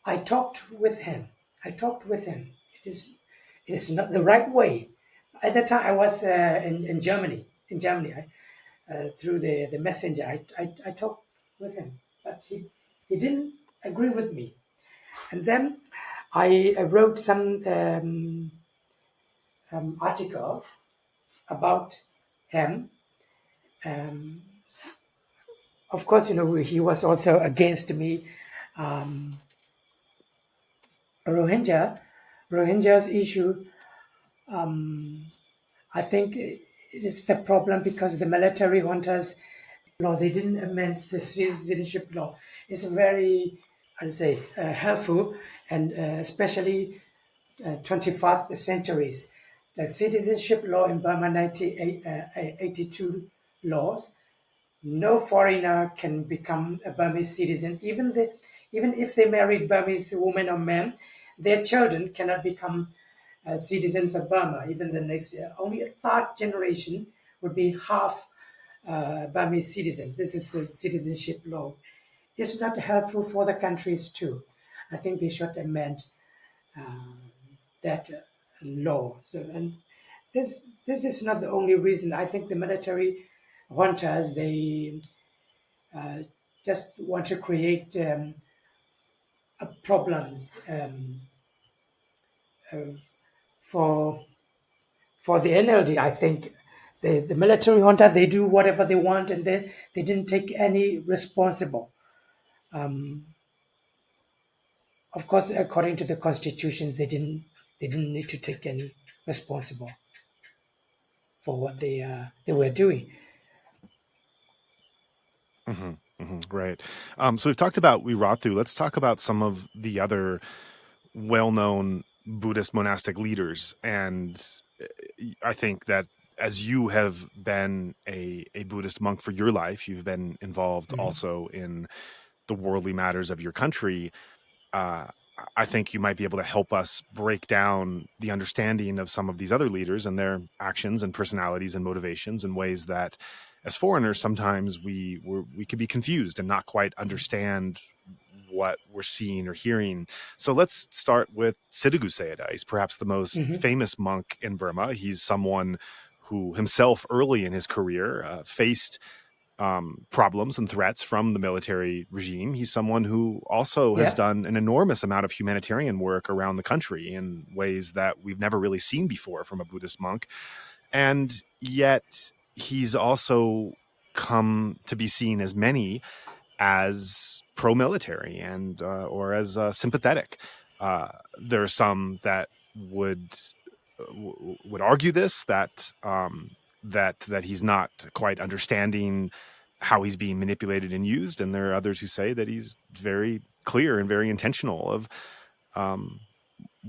I talked with him. It is not the right way. At that time, I was in Germany. Through the messenger, I talked with him, but he didn't agree with me. And then I wrote some article about him. Of course, he was also against me. Rohingyas issue. I think it is the problem because the military juntas, they didn't amend the citizenship law. It's very, I'd say, helpful, and especially 21st centuries. The citizenship law in Burma, 1982 laws, no foreigner can become a Burmese citizen. Even if they married Burmese woman or man, their children cannot become citizens of Burma. Even the next year, only a third generation would be half Burmese citizen. This is a citizenship law. It's not helpful for the countries too. I think they should amend that law. So, and this is not the only reason. I think the military juntas, they just want to create problems for the NLD. I think the military junta, they do whatever they want, and they didn't take any responsible. Of course, according to the constitution, they didn't need to take any responsible for what they were doing. Right. So we've talked about Wirathu. Let's talk about some of the other well-known Buddhist monastic leaders. And I think that as you have been a Buddhist monk for your life, you've been involved also in the worldly matters of your country. I think you might be able to help us break down the understanding of some of these other leaders and their actions and personalities and motivations in ways that, as foreigners, sometimes we could be confused and not quite understand what we're seeing or hearing. So let's start with Ledi Sayadaw. He's perhaps the most famous monk in Burma. He's someone who himself early in his career faced problems and threats from the military regime. He's someone who also has done an enormous amount of humanitarian work around the country in ways that we've never really seen before from a Buddhist monk. And yet he's also come to be seen as many as pro-military and or as sympathetic. There are some that would argue this, that that he's not quite understanding how he's being manipulated and used, and there are others who say that he's very clear and very intentional of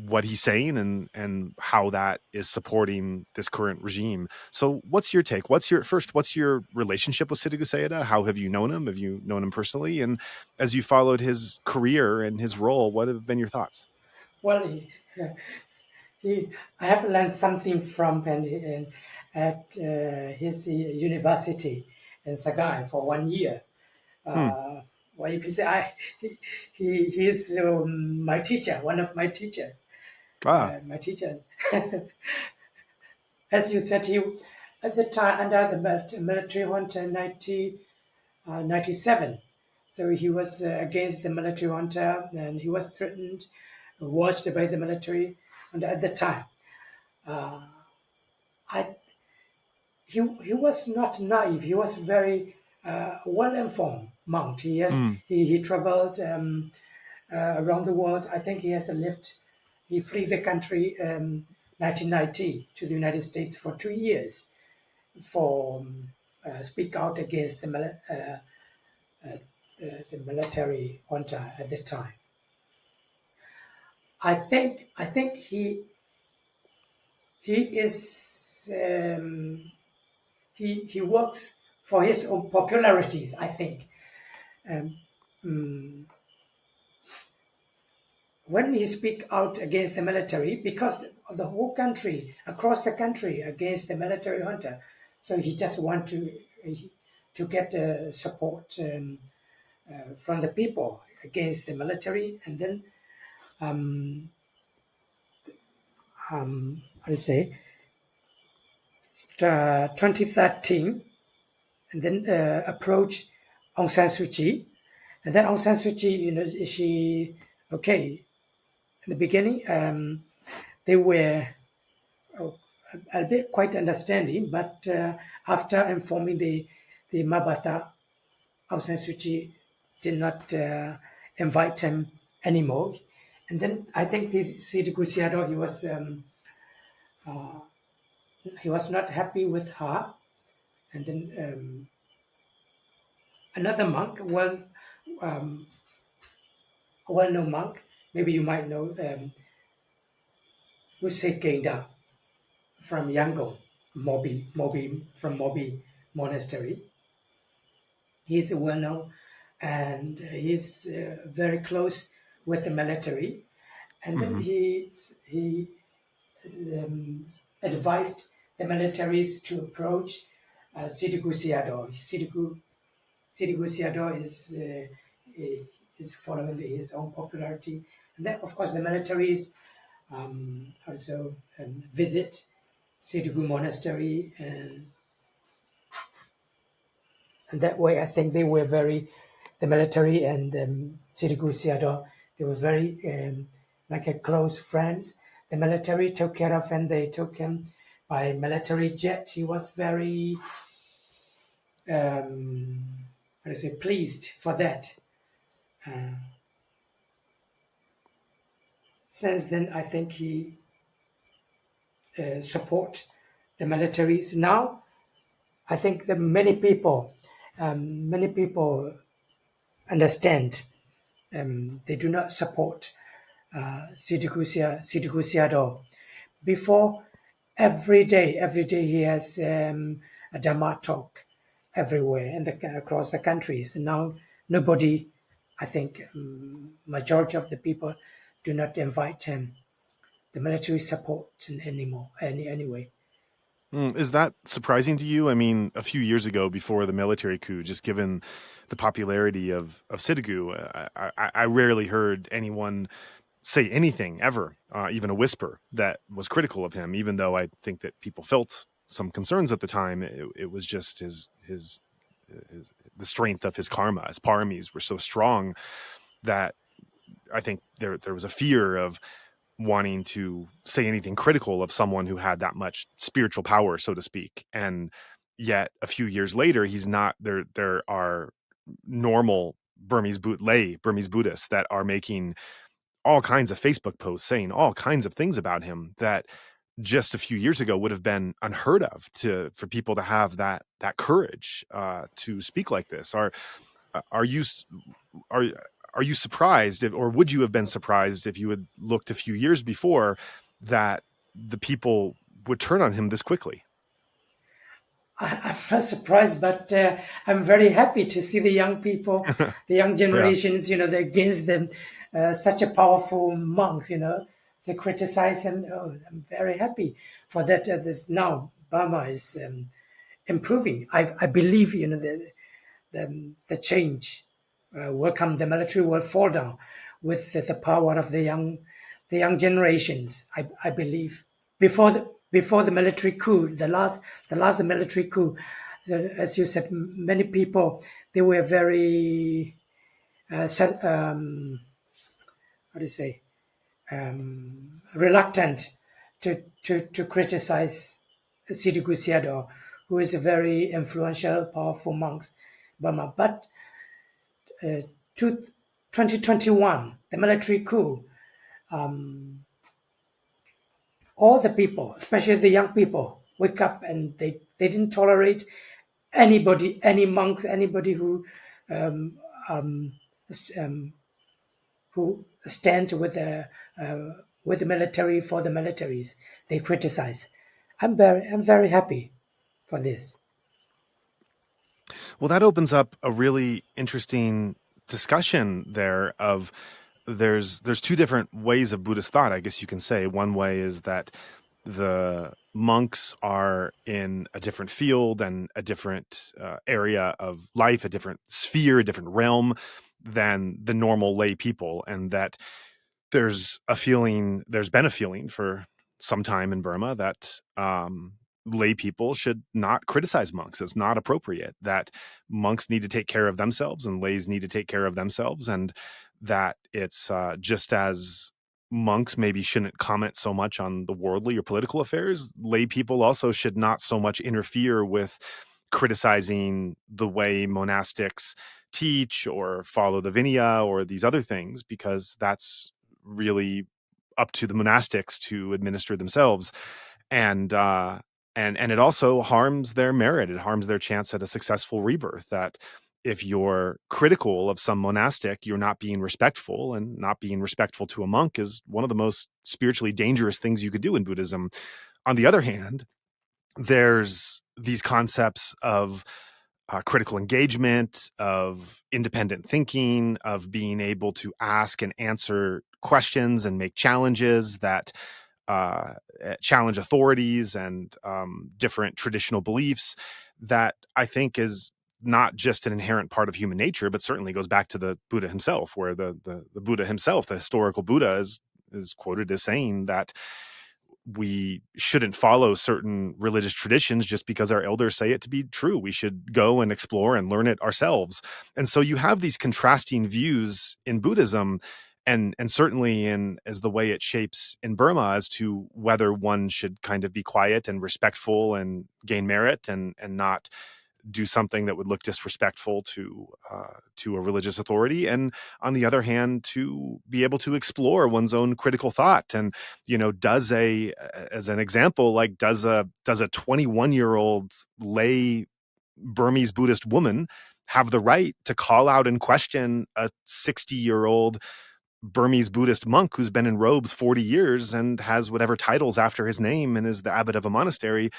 what he's saying and how that is supporting this current regime. So what's your take? What's your relationship with Ledi Sayadaw? How have you known him? Have you known him personally? And as you followed his career and his role, what have been your thoughts? Well, I have learned something from him at his university in Saṅgha for 1 year. Well, you can say he's my teacher, one of my teachers. My teachers. As you said, at the time under the military junta in 1997. So he was against the military junta, and he was threatened, watched by the military junta at the time. He was not naive. He was very well-informed monk. He traveled around the world. I think he fled the country 1990 to the United States for 2 years for speak out against the military junta at the time. I think he is he works for his own popularities. I think when he speak out against the military, because of the whole country, across the country, against the military junta, so he just want to get support from the people against the military, and then how to say 2013, and then approach Aung San Suu Kyi, and then Aung San Suu Kyi, she in the beginning they were a bit quite understanding, but after informing the Mabata, Aung San Suu Kyi did not invite him anymore. And then I think the Ledi Sayadaw, he was not happy with her. And then another monk, well-known monk, maybe you might know, Kenda from Yangon, from Mobi Monastery. He's well-known, and he's very close with the military. And then he advised the militaries to approach Ledi Sayadaw. Ledi Sayadaw is following his own popularity. And then, of course, the militaries also visit Ledi Monastery, and that way I think they were the military and Ledi Sayadaw, they were very like a close friends. The military took care of him. They took him by military jet. He was very pleased for that. Since then, I think he support the militaries. Now, I think that many people understand. They do not support Ledi Sayadaw. Before, every day he has a Dhamma talk everywhere and across the countries. Now, nobody, I think, majority of the people do not invite him. The military support anymore, anyway. Is that surprising to you? I mean, a few years ago, before the military coup, just given the popularity of Sidhu, I rarely heard anyone say anything ever, even a whisper, that was critical of him, even though I think that people felt some concerns at the time. It was just the strength of his karma. His paramis were so strong that I think there was a fear of wanting to say anything critical of someone who had that much spiritual power, so to speak. And yet a few years later, he's not there. There are normal Burmese Buddhists that are making all kinds of Facebook posts saying all kinds of things about him that just a few years ago would have been unheard of for people to have that courage to speak like this. Are you surprised, or would you have been surprised if you had looked a few years before that the people would turn on him this quickly? I'm not surprised, but I'm very happy to see the young people, the young generations, they're against them, such a powerful monks, they criticize him. Oh, I'm very happy for that. This now Burma is improving. I believe, the change will come. The military will fall down with the power of the young generations. I believe. Before before the military coup, the last military coup. As you said, many people, they were very how do you say, reluctant to criticize Ledi Sayadaw, who is a very influential, powerful monk, Burma. But 2021, the military coup, all the people, especially the young people, wake up and they didn't tolerate anybody, any monks, anybody um, um, who stand with the military, for the militaries. They criticize. I'm very happy for this. Well, that opens up a really interesting discussion there of there's two different ways of Buddhist thought, I guess you can say. One way is that the monks are in a different field and a different area of life, a different sphere, a different realm than the normal lay people, and that there's been a feeling for some time in Burma that lay people should not criticize monks. It's not appropriate, that monks need to take care of themselves and lays need to take care of themselves, and that it's just as monks maybe shouldn't comment so much on the worldly or political affairs, lay people also should not so much interfere with criticizing the way monastics teach or follow the Vinaya or these other things, because that's really up to the monastics to administer themselves. And it also harms their merit. It harms their chance at a successful rebirth. That if you're critical of some monastic, you're not being respectful, and not being respectful to a monk is one of the most spiritually dangerous things you could do in Buddhism. On the other hand, there's these concepts of critical engagement, of independent thinking, of being able to ask and answer questions and make challenges that challenge authorities and different traditional beliefs, that I think is not just an inherent part of human nature, but certainly goes back to the Buddha himself, where the Buddha himself, the historical Buddha, is quoted as saying that we shouldn't follow certain religious traditions just because our elders say it to be true. We should go and explore and learn it ourselves. And so you have these contrasting views in Buddhism, and certainly in as the way it shapes in Burma, as to whether one should kind of be quiet and respectful and gain merit, and not do something that would look disrespectful to a religious authority, and on the other hand, to be able to explore one's own critical thought. And as an example, like does a 21-year-old lay Burmese Buddhist woman have the right to call out and question a 60-year-old Burmese Buddhist monk who's been in robes 40 years and has whatever titles after his name and is the abbot of a monastery?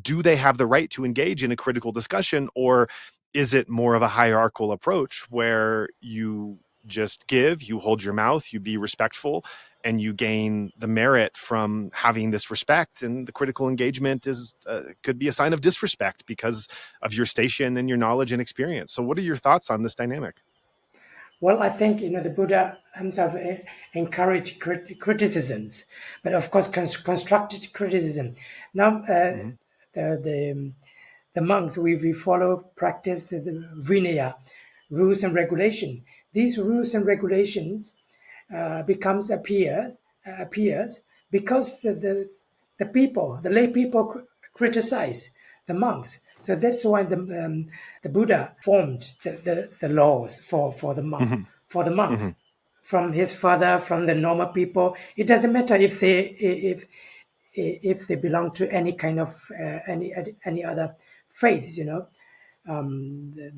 Do they have the right to engage in a critical discussion, or is it more of a hierarchical approach where you just you hold your mouth, you be respectful, and you gain the merit from having this respect, and the critical engagement is could be a sign of disrespect because of your station and your knowledge and experience? So what are your thoughts on this dynamic? Well, I think the Buddha himself encouraged criticisms, but of course constructed criticism. Now, the monks we follow practice the Vinaya, rules and regulation. These rules and regulations appears because the people, the lay people, criticize the monks. So that's why the Buddha formed the laws for the monks. From his father, from the normal people. It doesn't matter if they belong to any kind of any other faiths. The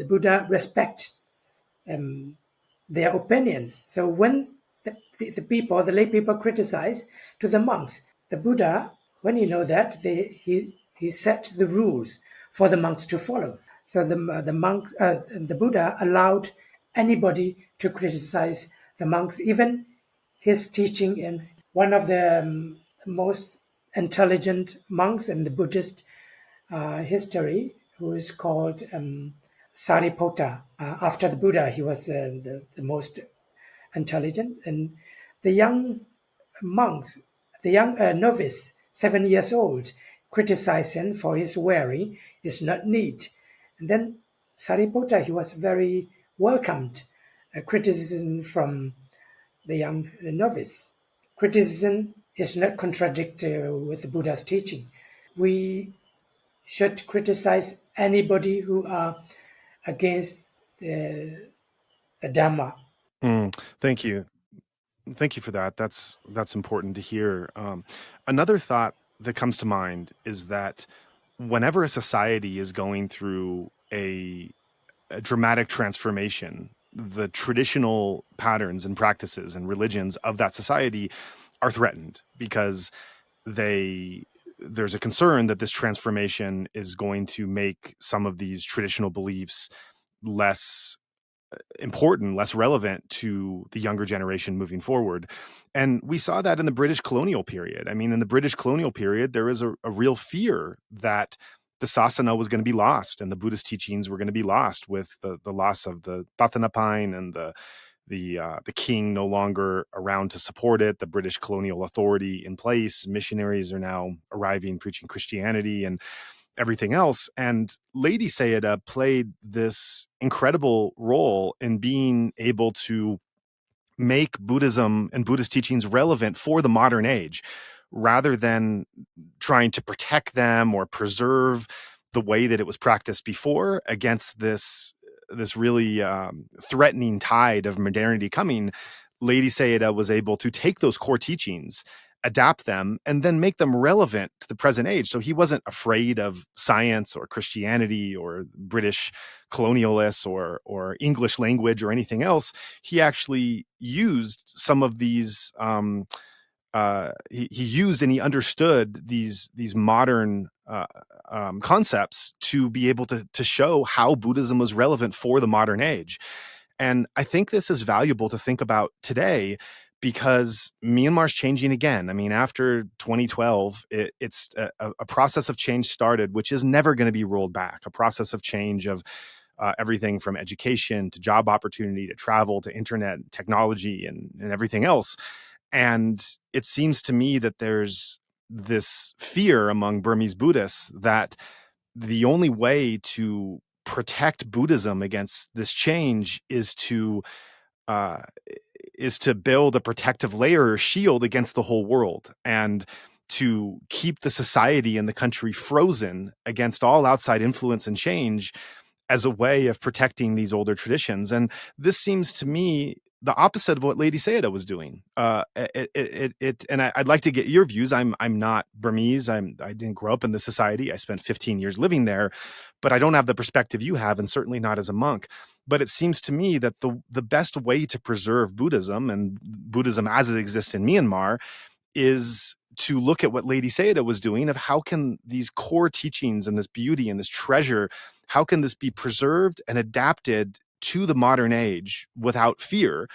Buddha respect their opinions. So when the lay people criticize to the monks, the Buddha, when he know that, he set the rules for the monks to follow. So the Buddha allowed anybody to criticize the monks, even his teaching. In one of the most intelligent monks in the Buddhist history, who is called Sariputta. After the Buddha, he was the most intelligent. And the young monks, the young novice, 7 years old, criticized him for his wearing is not neat. And then Sariputta, he was very welcomed criticism from the young novice. Criticism is not contradictory with the Buddha's teaching. We should criticize anybody who are against the Dhamma. Thank you. Thank you for that. That's important to hear. Another thought that comes to mind is that whenever a society is going through a dramatic transformation, the traditional patterns and practices and religions of that society are threatened because there's a concern that this transformation is going to make some of these traditional beliefs less important, less relevant to the younger generation moving forward. And we saw that in the British colonial period. I mean, in the British colonial period, there was a real fear that the sasana was going to be lost and the Buddhist teachings were going to be lost with the loss of the Pathanapine and the king no longer around to support it, the British colonial authority in place. Missionaries are now arriving preaching Christianity and everything else. And Ledi Sayadaw played this incredible role in being able to make Buddhism and Buddhist teachings relevant for the modern age, rather than trying to protect them or preserve the way that it was practiced before against this really threatening tide of modernity coming. Ledi Sayadaw was able to take those core teachings, adapt them, and then make them relevant to the present age. So he wasn't afraid of science or Christianity or British colonialists or English language or anything else. He actually used some of these. He used and he understood these modern concepts to be able to show how Buddhism was relevant for the modern age. And I think this is valuable to think about today because Myanmar's changing again. I mean, after 2012, it's a process of change started, which is never going to be rolled back. A process of change of everything from education to job opportunity to travel to internet technology and everything else. And it seems to me that there's this fear among Burmese Buddhists that the only way to protect Buddhism against this change is to build a protective layer or shield against the whole world, and to keep the society and the country frozen against all outside influence and change as a way of protecting these older traditions. And this seems to me the opposite of what Ledi Sayadaw was doing. And I'd like to get your views. I'm not Burmese. I didn't grow up in this society. I spent 15 years living there, but I don't have the perspective you have, and certainly not as a monk. But it seems to me that the best way to preserve Buddhism and Buddhism as it exists in Myanmar is to look at what Ledi Sayadaw was doing of how can these core teachings and this beauty and this treasure, how can this be preserved and adapted to the modern age without fear,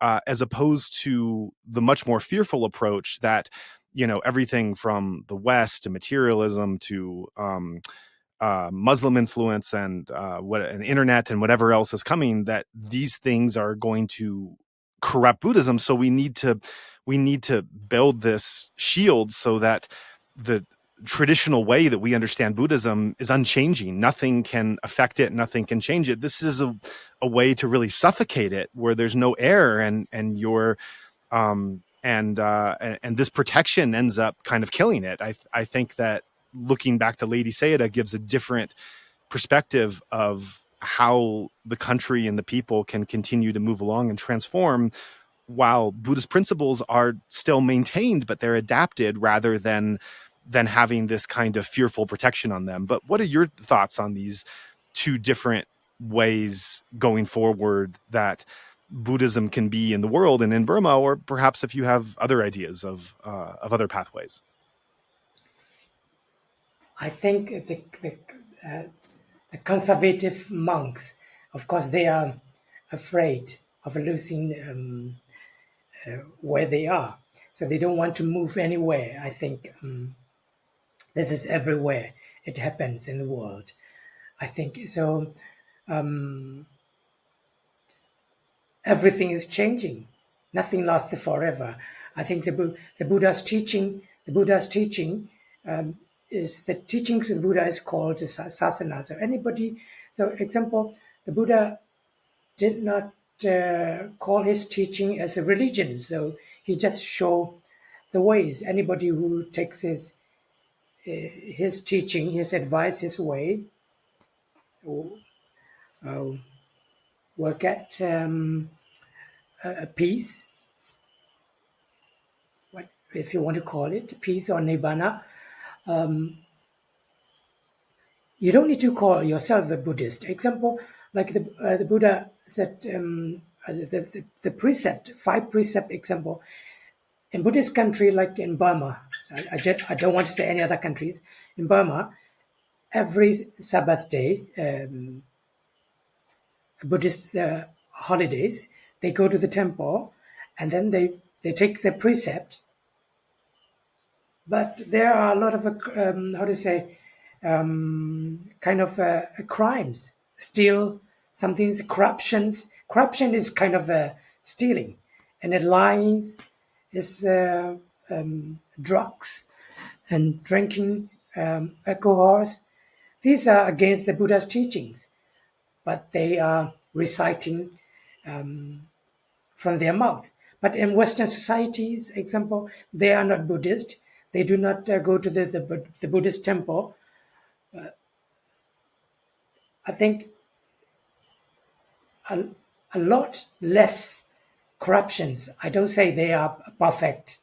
as opposed to the much more fearful approach that, everything from the West to materialism to Muslim influence and an internet and whatever else is coming, that these things are going to corrupt Buddhism. So we need to build this shield so that the traditional way that we understand Buddhism is unchanging. Nothing can affect it. Nothing can change it. This is a way to really suffocate it, where there's no air, and this protection ends up kind of killing it. I think that looking back to Ledi Sayadaw gives a different perspective of how the country and the people can continue to move along and transform while Buddhist principles are still maintained, but they're adapted rather than having this kind of fearful protection on them. But what are your thoughts on these two different ways going forward that Buddhism can be in the world and in Burma, or perhaps if you have other ideas of other pathways? I think the conservative monks, of course, they are afraid of losing where they are. So they don't want to move anywhere. I think this is everywhere. It happens in the world. I think so. Everything is changing. Nothing lasts forever. I think the Buddha's teaching, the Buddha's teaching is the teachings of the Buddha is called the sasana. So example, the Buddha did not call his teaching as a religion. So he just showed the ways. Anybody who takes his teaching, his advice, his way, will get a peace, what if you want to call it, peace or nibbana. You don't need to call yourself a Buddhist. Example, like the Buddha said, the precept, 5 precept example, in Buddhist country like in Burma, so I don't want to say any other countries, in Burma, every Sabbath day, Buddhist holidays, they go to the temple and then they take the precepts. But there are a lot of, crimes, steal, something's corruptions. Corruption is kind of stealing, and then lying is drugs and drinking alcohols. These are against the Buddha's teachings, but they are reciting from their mouth. But in Western societies, example, they are not Buddhist. They do not go to the Buddhist temple. I think a lot less corruptions. I don't say they are perfect.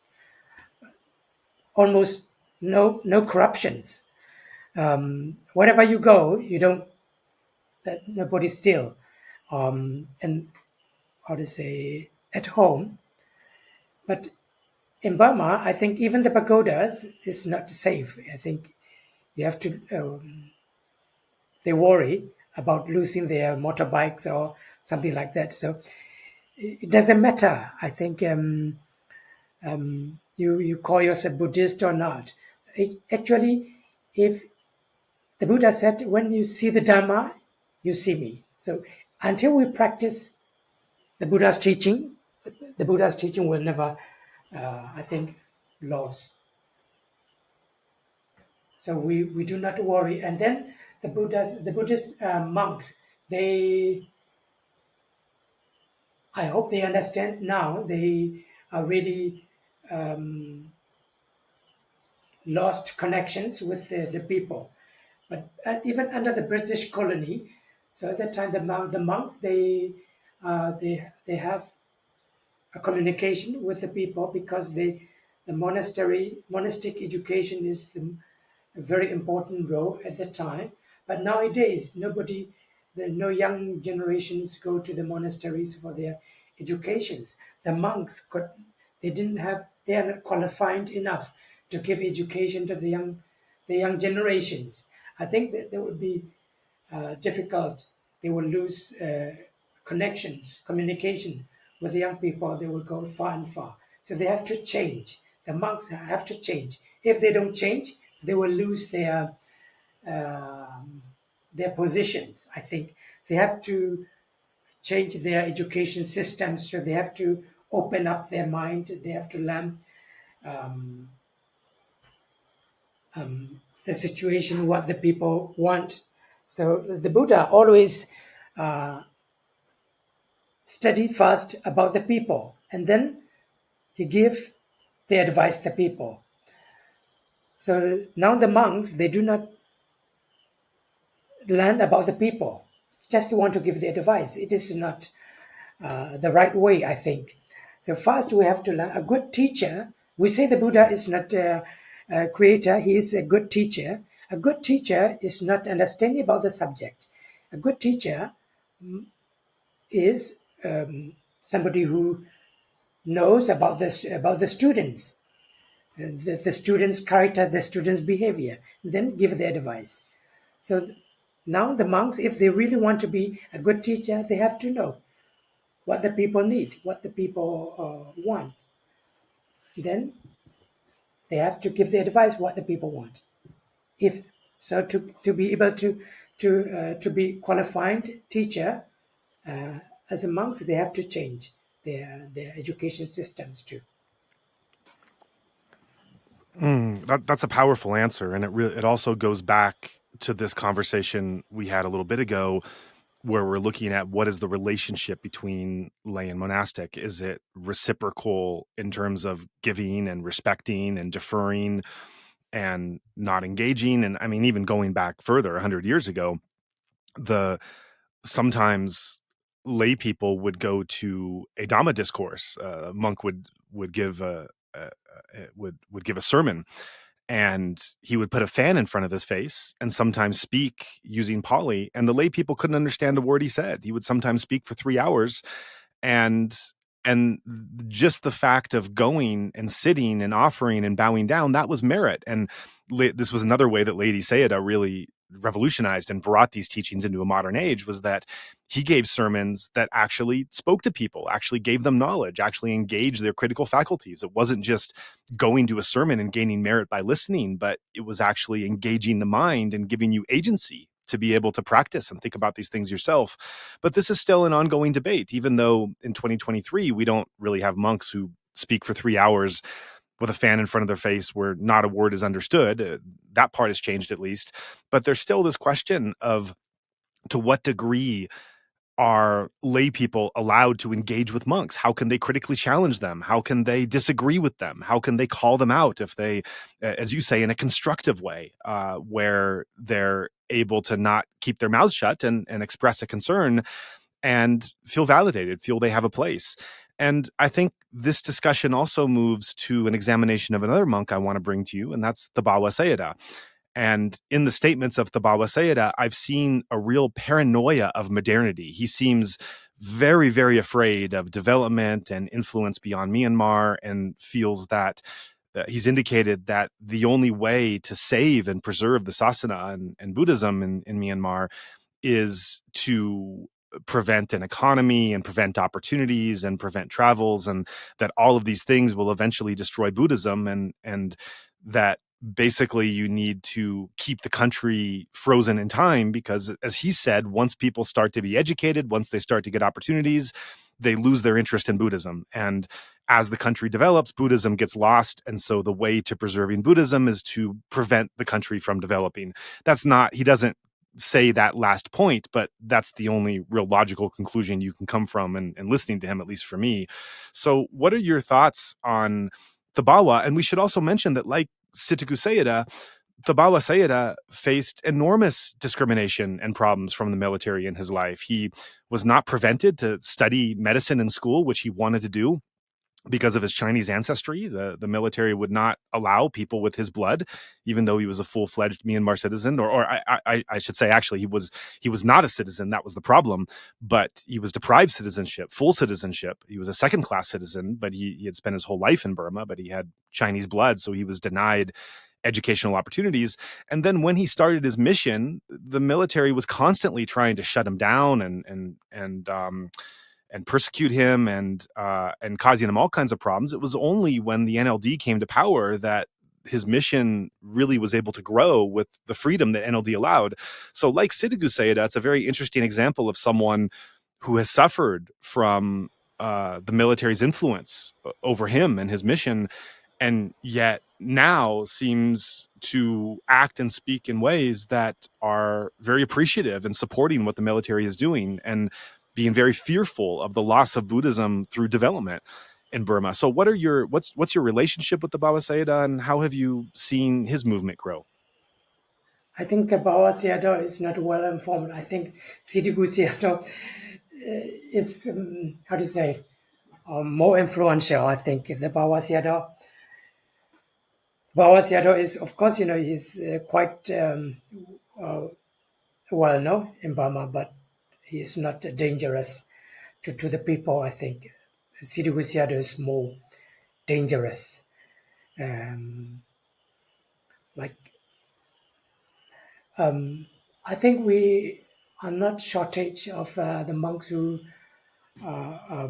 Almost no corruptions. Wherever you go, you don't let nobody steal. And at home. But in Burma, I think even the pagodas is not safe. I think you have to. They worry about losing their motorbikes or something like that. So it doesn't matter. I think you call yourself Buddhist or not. Actually, if the Buddha said, when you see the Dharma, you see me. So until we practice the Buddha's teaching will never, I think, lost. So we do not worry. And then the Buddhist monks, I hope they understand now. They are really lost connections with the people. But even under the British colony, so at that time the monks they have a communication with the people, because the monastic education is a very important role at that time. But nowadays, no young generations go to the monasteries for their educations. The monks they are not qualified enough to give education to the young generations. I think that there would be difficult. They will lose communication with the young people. They will go far and far. So they have to change. The monks have to change. If they don't change, they will lose their positions. I think they have to change their education systems. So they have to open up their mind. They have to learn the situation, what the people want. So the Buddha always study first about the people, and then he give the advice to the people. So now the monks, they do not learn about the people, just want to give the advice. It is not the right way, I think. So first we have to learn. A good teacher, we say the Buddha is not a creator, he is a good teacher. A good teacher is not understanding about the subject. A good teacher is somebody who knows about the students, the students' character, the students' behavior, then give the advice. So now the monks, if they really want to be a good teacher, they have to know what the people need, what the people want. Then they have to give the advice what the people want. If so, to be able to be qualified teacher as a monks, they have to change their education systems too. That's a powerful answer, and it also goes back to this conversation we had a little bit ago, where we're looking at what is the relationship between lay and monastic. Is it reciprocal in terms of giving and respecting and deferring and not engaging? And I mean, even going back further, 100 years ago, the sometimes lay people would go to a Dhamma discourse. A monk would give would give a sermon, and he would put a fan in front of his face and sometimes speak using Pali, and the lay people couldn't understand a word he said. He would sometimes speak for 3 hours, and and just the fact of going and sitting and offering and bowing down, that was merit. And this was another way that Ledi Sayadaw really revolutionized and brought these teachings into a modern age, was that he gave sermons that actually spoke to people, actually gave them knowledge, actually engaged their critical faculties. It wasn't just going to a sermon and gaining merit by listening, but it was actually engaging the mind and giving you agency to be able to practice and think about these things yourself. But this is still an ongoing debate, even though in 2023, we don't really have monks who speak for 3 hours with a fan in front of their face where not a word is understood. That part has changed at least. But there's still this question of, to what degree are lay people allowed to engage with monks? How can they critically challenge them? How can they disagree with them? How can they call them out if they, as you say, in a constructive way, where they're able to not keep their mouths shut and express a concern and feel validated, feel they have a place? And I think this discussion also moves to an examination of another monk I want to bring to you, and that's the Bawa Sayadaw. And in the statements of the Bawa Sayadaw, I've seen a real paranoia of modernity. He seems very, very afraid of development and influence beyond Myanmar, and feels that he's indicated that the only way to save and preserve the Sasana and Buddhism in Myanmar is to prevent an economy and prevent opportunities and prevent travels, and that all of these things will eventually destroy Buddhism, and that basically you need to keep the country frozen in time, because, as he said, once people start to be educated, once they start to get opportunities, they lose their interest in Buddhism. And as the country develops, Buddhism gets lost. And so the way to preserving Buddhism is to prevent the country from developing. That's not, he doesn't say that last point, but that's the only real logical conclusion you can come from, and listening to him, at least for me. So what are your thoughts on the Bawa? And we should also mention that, like Sitaku Sayadaw, the Bawa Sayadaw faced enormous discrimination and problems from the military in his life. He was not prevented to study medicine in school, which he wanted to do because of his Chinese ancestry. The military would not allow people with his blood, even though he was a full-fledged Myanmar citizen, or I should say, actually, he was not a citizen. That was the problem, but he was deprived citizenship, full citizenship. He was a second-class citizen, but he had spent his whole life in Burma, but he had Chinese blood, so he was denied educational opportunities. And then when he started his mission, the military was constantly trying to shut him down and persecute him and causing him all kinds of problems. It was only when the NLD came to power that his mission really was able to grow with the freedom that NLD allowed. So, like Sitaku Sayadaw, it's a very interesting example of someone who has suffered from the military's influence over him and his mission, and yet now seems to act and speak in ways that are very appreciative and supporting what the military is doing, and being very fearful of the loss of Buddhism through development in Burma. So what's your relationship with the Bawa Sayadaw, and how have you seen his movement grow? I think the Bawa Sayadaw is not well informed. I think Sitaku Sayadaw is, how to say, more influential. I think the Bawa Sayadaw is, of course, he's quite well known in Burma, but he's not dangerous to the people. I think Sitaku Sayadaw is more dangerous. Like, I think we are not shortage of the monks who are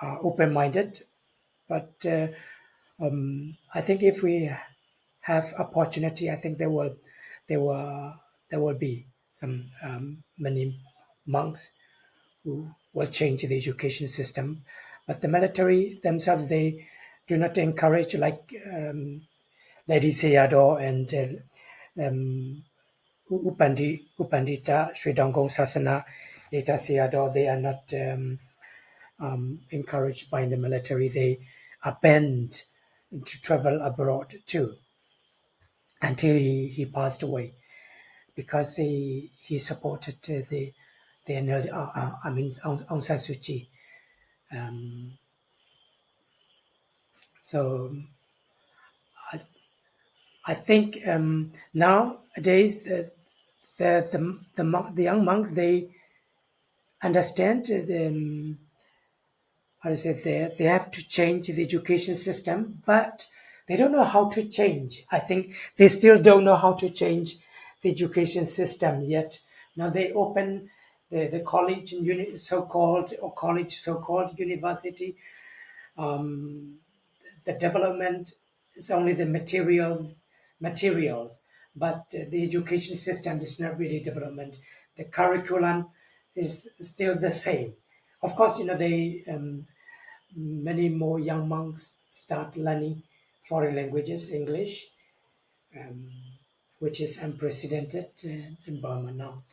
open-minded, but I think if we have opportunity, I think there will be some many monks who will change the education system. But the military themselves, they do not encourage like Ledi Sayadaw and Upandita Sri Dongkong Sasana Ledi Sayadaw. They are not encouraged by the military. They are banned to travel abroad too until he passed away, because he supported the NLD, Aung San Suu Kyi. So I think nowadays the young monks, they understand they have to change the education system, but they don't know how to change. I think they still don't know how to change the education system yet. Now they open the college and so-called university. The development is only the materials, but the education system is not really development. The curriculum is still the same. Of course, they many more young monks start learning foreign languages, English, which is unprecedented in Burma now.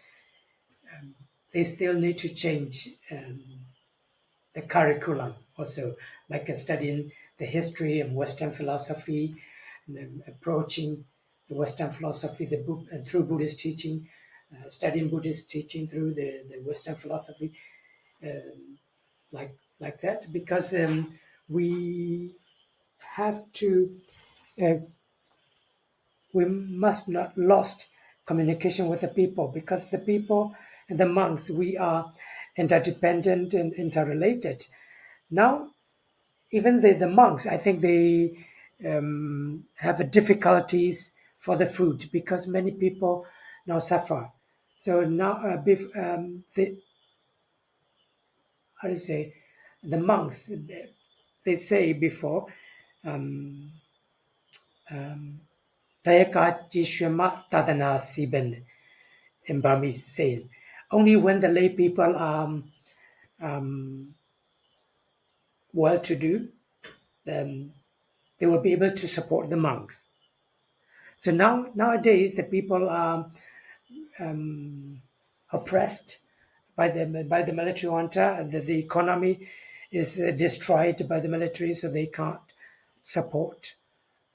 They still need to change the curriculum also, like studying the history of Western philosophy, and approaching the Western philosophy through Buddhist teaching, studying Buddhist teaching through the Western philosophy, like that, because we have to, we must not lost communication with the people, because the people and the monks, we are interdependent and interrelated. Now, even the monks, I think they have difficulties for the food, because many people now suffer. So now, how to say, the monks, they say before, Dayaka Jishwama Tadana Siben, in Burmese saying, only when the lay people are well-to-do, they will be able to support the monks. So nowadays the people are oppressed by the military junta. The economy is destroyed by the military, so they can't support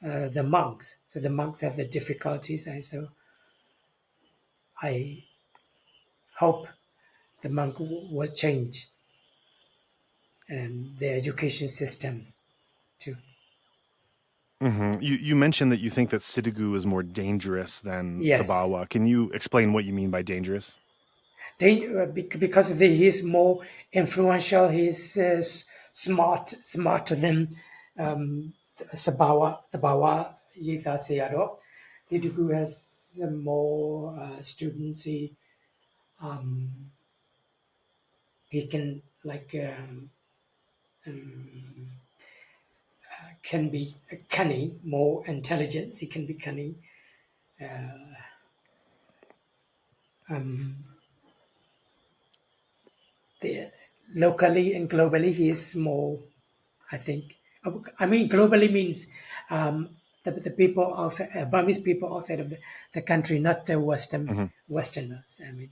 the monks. So the monks have the difficulties, and so I hope the monk will change their education systems too. Mm-hmm. You mentioned that you think that Sitagu is more dangerous than Yes. Thabawa. Can you explain what you mean by dangerous? Because he's more influential, he's smarter than Thabawa Yitha Sayadaw. Sitagu has more students. He can can be cunning, more intelligence. He can be cunning. Locally and globally, he is more, I think. I mean, globally means the people outside, Burmese people outside of the country, not the Westerners. I mean,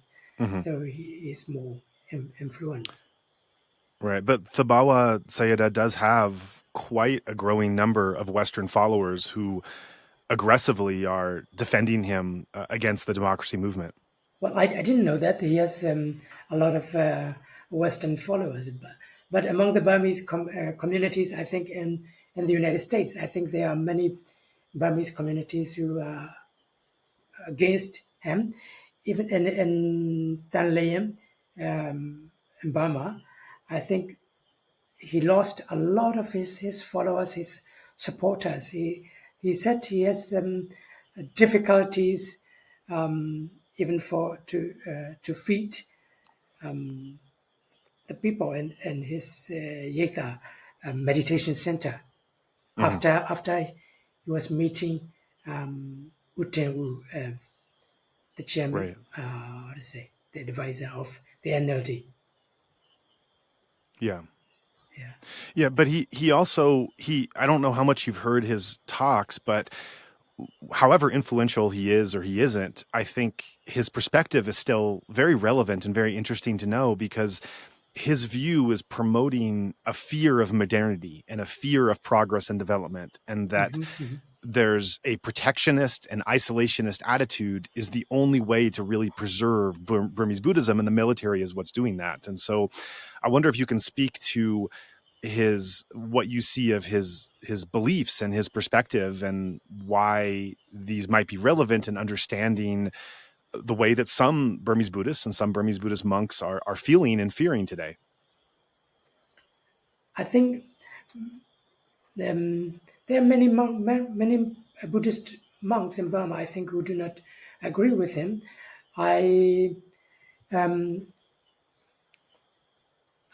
so he is more influence. Right, but Thabawa Sayadaw does have quite a growing number of Western followers who aggressively are defending him against the democracy movement. Well, I didn't know that he has a lot of Western followers, but among the Burmese communities, I think in the United States, I think there are many Burmese communities who are against him. Even in Tanlayam, in Burma, I think he lost a lot of his followers, his supporters. He said he has difficulties even to feed the people in his Yetha meditation center. After he was meeting Utenwu, the chairman, Right. the advisor of the NLD. Yeah. Yeah, but he also I don't know how much you've heard his talks, but however influential he is or he isn't, I think his perspective is still very relevant and very interesting to know, because his view is promoting a fear of modernity and a fear of progress and development, and that there's a protectionist and isolationist attitude is the only way to really preserve Burmese Buddhism, and the military is what's doing that. And so I wonder if you can speak to what you see of his beliefs and his perspective, and why these might be relevant in understanding the way that some Burmese Buddhists and some Burmese Buddhist monks are feeling and fearing today. I think there are many Buddhist monks in Burma, I think, who do not agree with him. I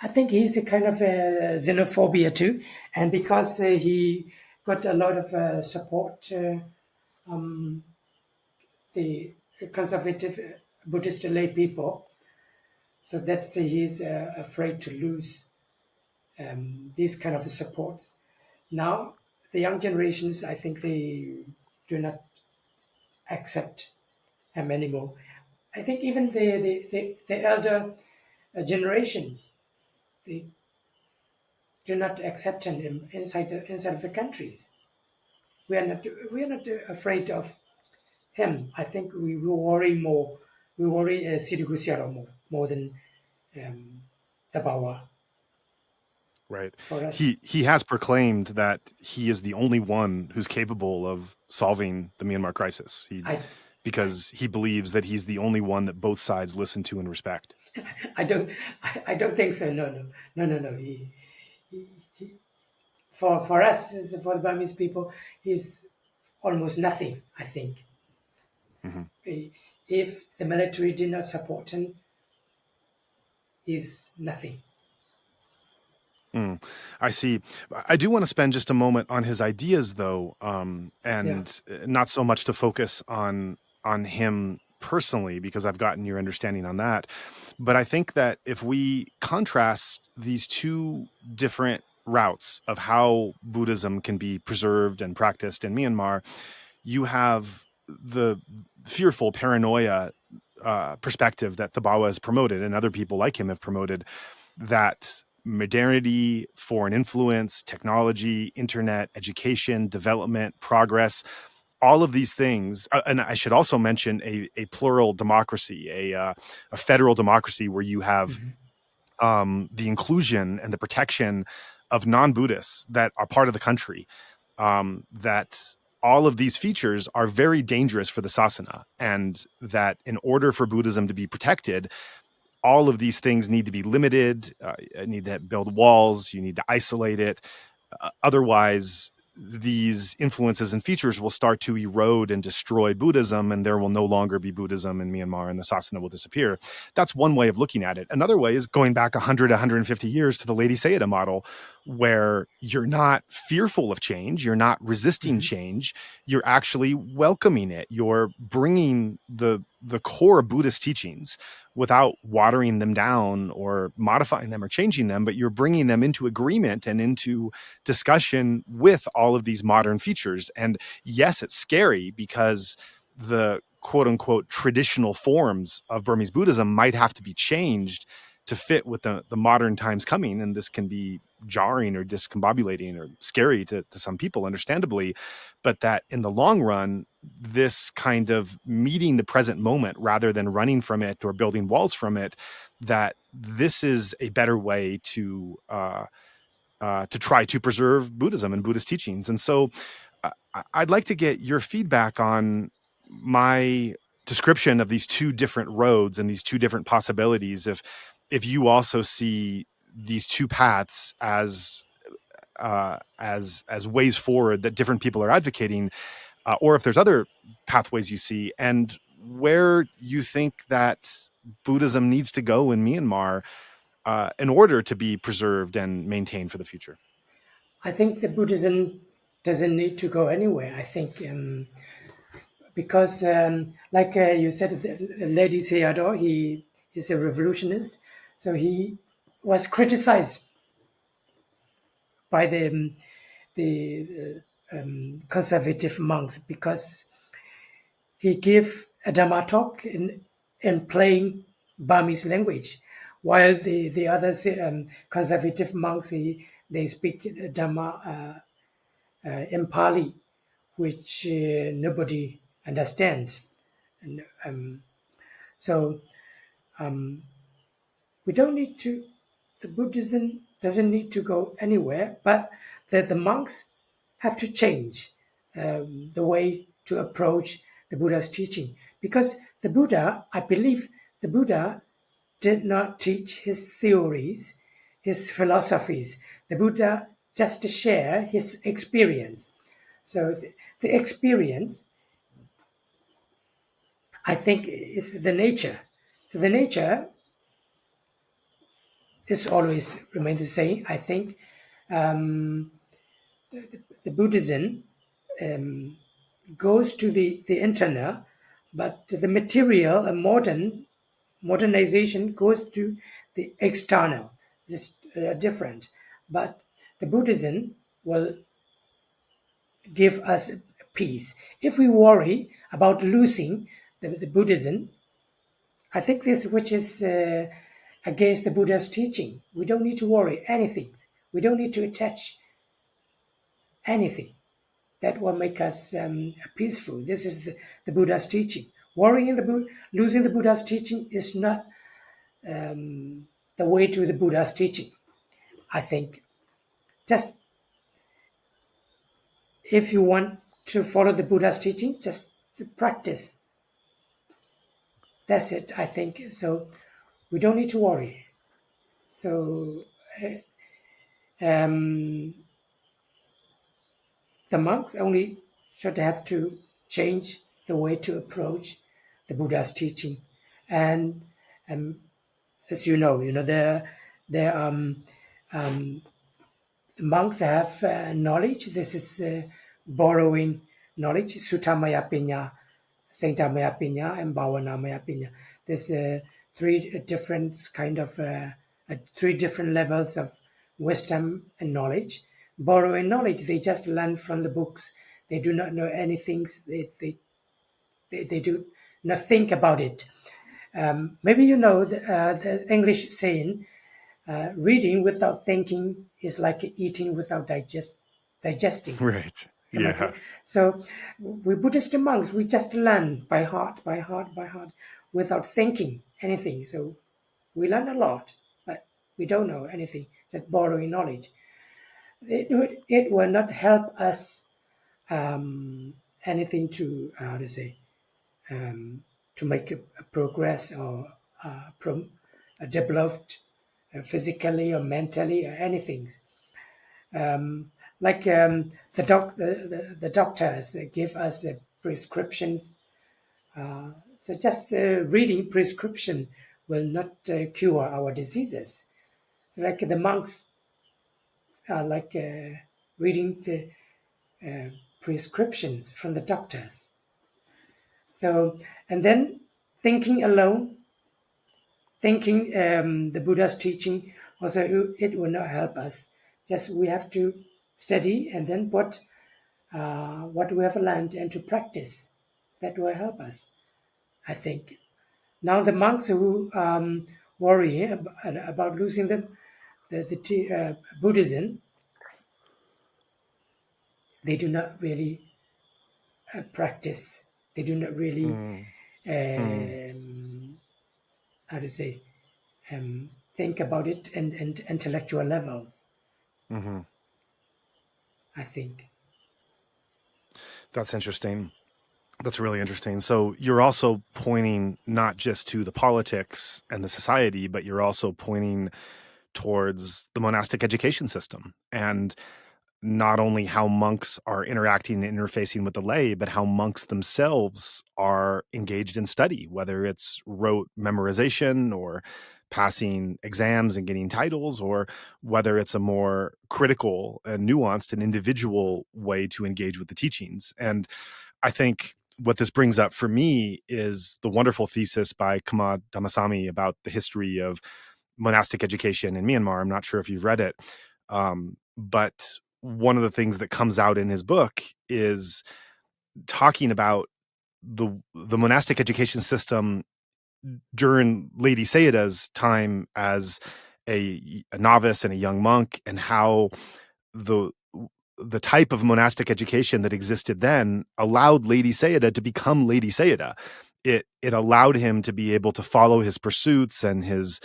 think he's a kind of a xenophobia too, and because he got a lot of support, the conservative Buddhist lay people, so that's he's afraid to lose these kind of supports. Now, the young generations, I think they do not accept him anymore. I think even the elder generations, they do not accept him inside of the countries. We are not afraid of him. I think we will worry more. We worry Sidiku Siaro more than the Bawa. Right. He has proclaimed that he is the only one who's capable of solving the Myanmar crisis. Because he believes that he's the only one that both sides listen to and respect. I don't think so. No. He, for us, for the Burmese people, he's almost nothing, I think. If the military did not support him, he's nothing. I see. I do want to spend just a moment on his ideas, though, and not so much to focus on him personally, because I've gotten your understanding on that. But I think that if we contrast these two different routes of how Buddhism can be preserved and practiced in Myanmar, you have the fearful paranoia perspective that Thabawa has promoted, and other people like him have promoted, that modernity, foreign influence, technology, internet, education, development, progress, all of these things, and I should also mention a plural democracy, a federal democracy where you have the inclusion and the protection of non-Buddhists that are part of the country, that all of these features are very dangerous for the sasana, and that in order for Buddhism to be protected, all of these things need to be limited. You need to build walls. You need to isolate it. Otherwise, these influences and features will start to erode and destroy Buddhism, and there will no longer be Buddhism in Myanmar, and the sasana will disappear. That's one way of looking at it. Another way is going back 100, 150 years to the Ledi Sayadaw model, where you're not fearful of change, you're not resisting change, you're actually welcoming it. You're bringing the core Buddhist teachings without watering them down or modifying them or changing them, but you're bringing them into agreement and into discussion with all of these modern features. And yes, it's scary because the quote unquote traditional forms of Burmese Buddhism might have to be changed to fit with the modern times coming. And this can be jarring or discombobulating or scary to some people, understandably, but that in the long run, this kind of meeting the present moment rather than running from it or building walls from it, that this is a better way to try to preserve Buddhism and Buddhist teachings. And so I'd like to get your feedback on my description of these two different roads and these two different possibilities. If you also see these two paths as ways forward that different people are advocating, or if there's other pathways you see, and where you think that Buddhism needs to go in Myanmar in order to be preserved and maintained for the future. I think the Buddhism doesn't need to go anywhere. I think because, like you said, Ledi Sayadaw, he is a revolutionist, so he was criticized by the conservative monks, because he gave a Dhamma talk in plain Burmese language, while the others conservative monks they speak Dhamma in Pali, which nobody understands. And, so we don't need to. The Buddhism doesn't need to go anywhere, but the monks have to change the way to approach the Buddha's teaching, because the Buddha, I believe, the Buddha did not teach his theories, his philosophies. The Buddha just share his experience. So the experience, I think, is the nature. So the nature is always remain the same. I think the Buddhism goes to the internal, but the material and modernization goes to the external. This different, but the Buddhism will give us peace. If we worry about losing the Buddhism, I think this which is against the Buddha's teaching. We don't need to worry anything. We don't need to attach anything that will make us peaceful. This is the Buddha's teaching. Worrying losing the Buddha's teaching is not the way to the Buddha's teaching. I think just if you want to follow the Buddha's teaching, just to practice. That's it, I think. So we don't need to worry. So the monks only should have to change the way to approach the Buddha's teaching. And as you know, the monks have knowledge. This is borrowing knowledge, Suttamaya Pinya, Saṅghamaya Pinya, and Bhavanamaya Pinya. There's three different three different levels of wisdom and knowledge. Borrowing knowledge, they just learn from the books. They do not know anything. They do not think about it. Maybe you know there's English saying, reading without thinking is like eating without digesting. Right. Yeah. So we Buddhist monks, we just learn by heart, without thinking anything. So we learn a lot, but we don't know anything, just borrowing knowledge. It will not help us anything to to make a progress or developed physically or mentally or anything. The doctors give us prescriptions. So just reading prescription will not cure our diseases. So like the monks are like reading the prescriptions from the doctors. So, and then thinking alone, thinking the Buddha's teaching, also it will not help us. Just we have to study and then what we have learned and to practice. That will help us, I think. Now the monks who worry about losing the Buddhism, they do not really practice. They do not really think about it and intellectual levels. Mm-hmm. I think. That's interesting. That's really interesting. So you're also pointing not just to the politics and the society, but you're also pointing towards the monastic education system, and not only how monks are interacting and interfacing with the lay, but how monks themselves are engaged in study, whether it's rote memorization or passing exams and getting titles, or whether it's a more critical and nuanced and individual way to engage with the teachings. And I think what this brings up for me is the wonderful thesis by Kama Dhammasamy about the history of monastic education in Myanmar. I'm not sure if you've read it, But one of the things that comes out in his book is talking about the monastic education system during Ledi Sayadaw's time as a novice and a young monk, and how the type of monastic education that existed then allowed Ledi Sayadaw to become Ledi Sayadaw. It allowed him to be able to follow his pursuits and his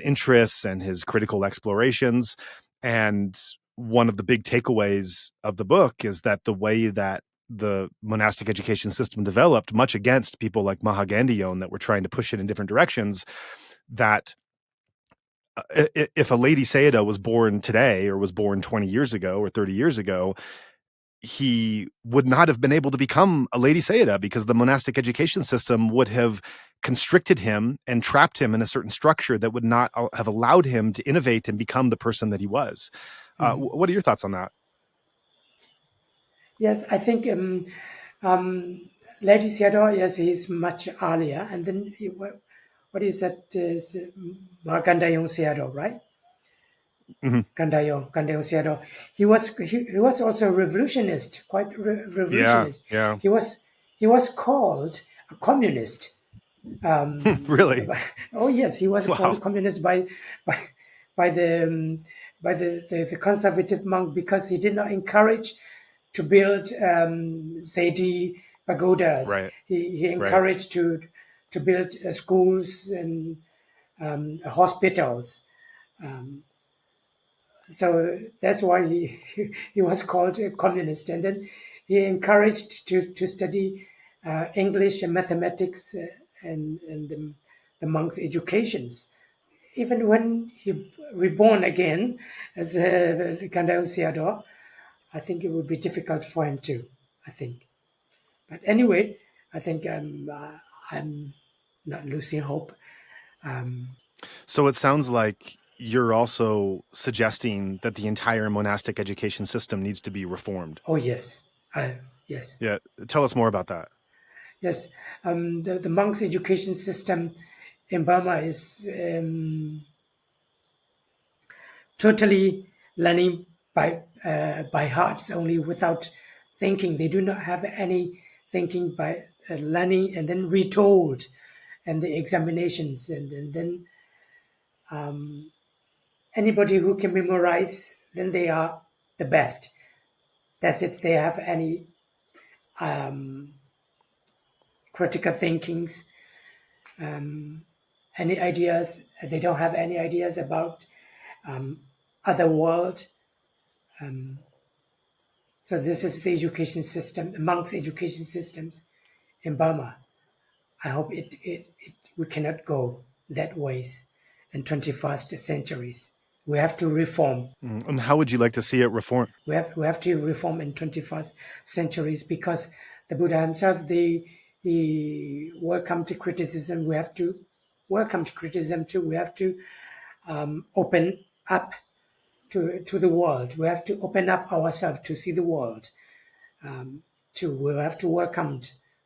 interests and his critical explorations. And one of the big takeaways of the book is that the way that the monastic education system developed, much against people like Mahagandhiyon that were trying to push it in different directions, that if a Ledi Sayadaw was born today, or was born 20 years ago or 30 years ago, he would not have been able to become a Ledi Sayadaw, because the monastic education system would have constricted him and trapped him in a certain structure that would not have allowed him to innovate and become the person that he was. What are your thoughts on that? Yes, I think Ledi Sayadaw, yes, he's much earlier. And then what is that? Gandayong Sayadaw, right? Mm-hmm. Gandayong Sayadaw. He was also a revolutionist, quite revolutionist. Yeah. He was called a communist. Really? Oh yes, he was called a communist by the conservative monk, because he did not encourage to build Zedi pagodas. Right. He encouraged to build schools and hospitals. So that's why he was called a communist. And then he encouraged to study English and mathematics and the monks' educations. Even when he reborn again as Gandayong Sayadaw, I think it would be difficult for him too, I think. But anyway, I think I'm not losing hope. So it sounds like you're also suggesting that the entire monastic education system needs to be reformed. Oh, yes. Yes. Yeah. Tell us more about that. Yes. The monks' education system in Burma is totally learning by heart only, without thinking. They do not have any thinking, by learning and then retold, and the examinations, and then anybody who can memorize, then they are the best. That's it. They have any critical thinkings, any ideas. They don't have any ideas about other world. So this is the education system, the monks' education systems in Burma. I hope we cannot go that ways in 21st centuries. We have to reform. And how would you like to see it reformed? We have to reform in 21st centuries, because the Buddha himself, he welcomed criticism. We have to welcome criticism too. We have to open up to the world. We have to open up ourselves to see the world. We have to welcome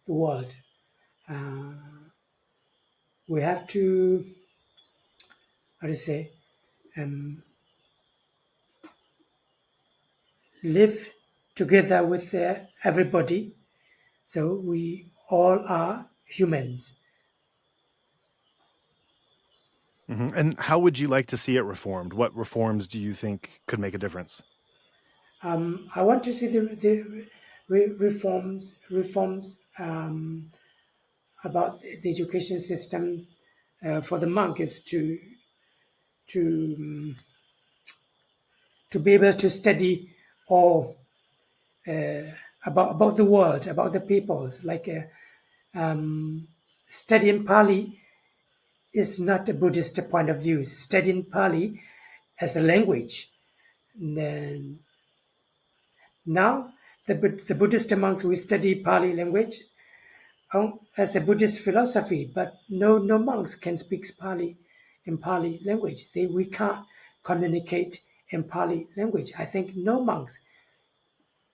the world. We have to, live together with everybody. So we all are humans. Mm-hmm. And how would you like to see it reformed? What reforms do you think could make a difference? I want to see the reforms about the education system for the monk, is to be able to study all about the world, about the peoples. Like studying Pali is not a Buddhist point of view. Studying Pali as a language. And now the Buddhist monks, we study Pali language as a Buddhist philosophy, but no monks can speak Pali in Pali language. We can't communicate in Pali language. I think no monks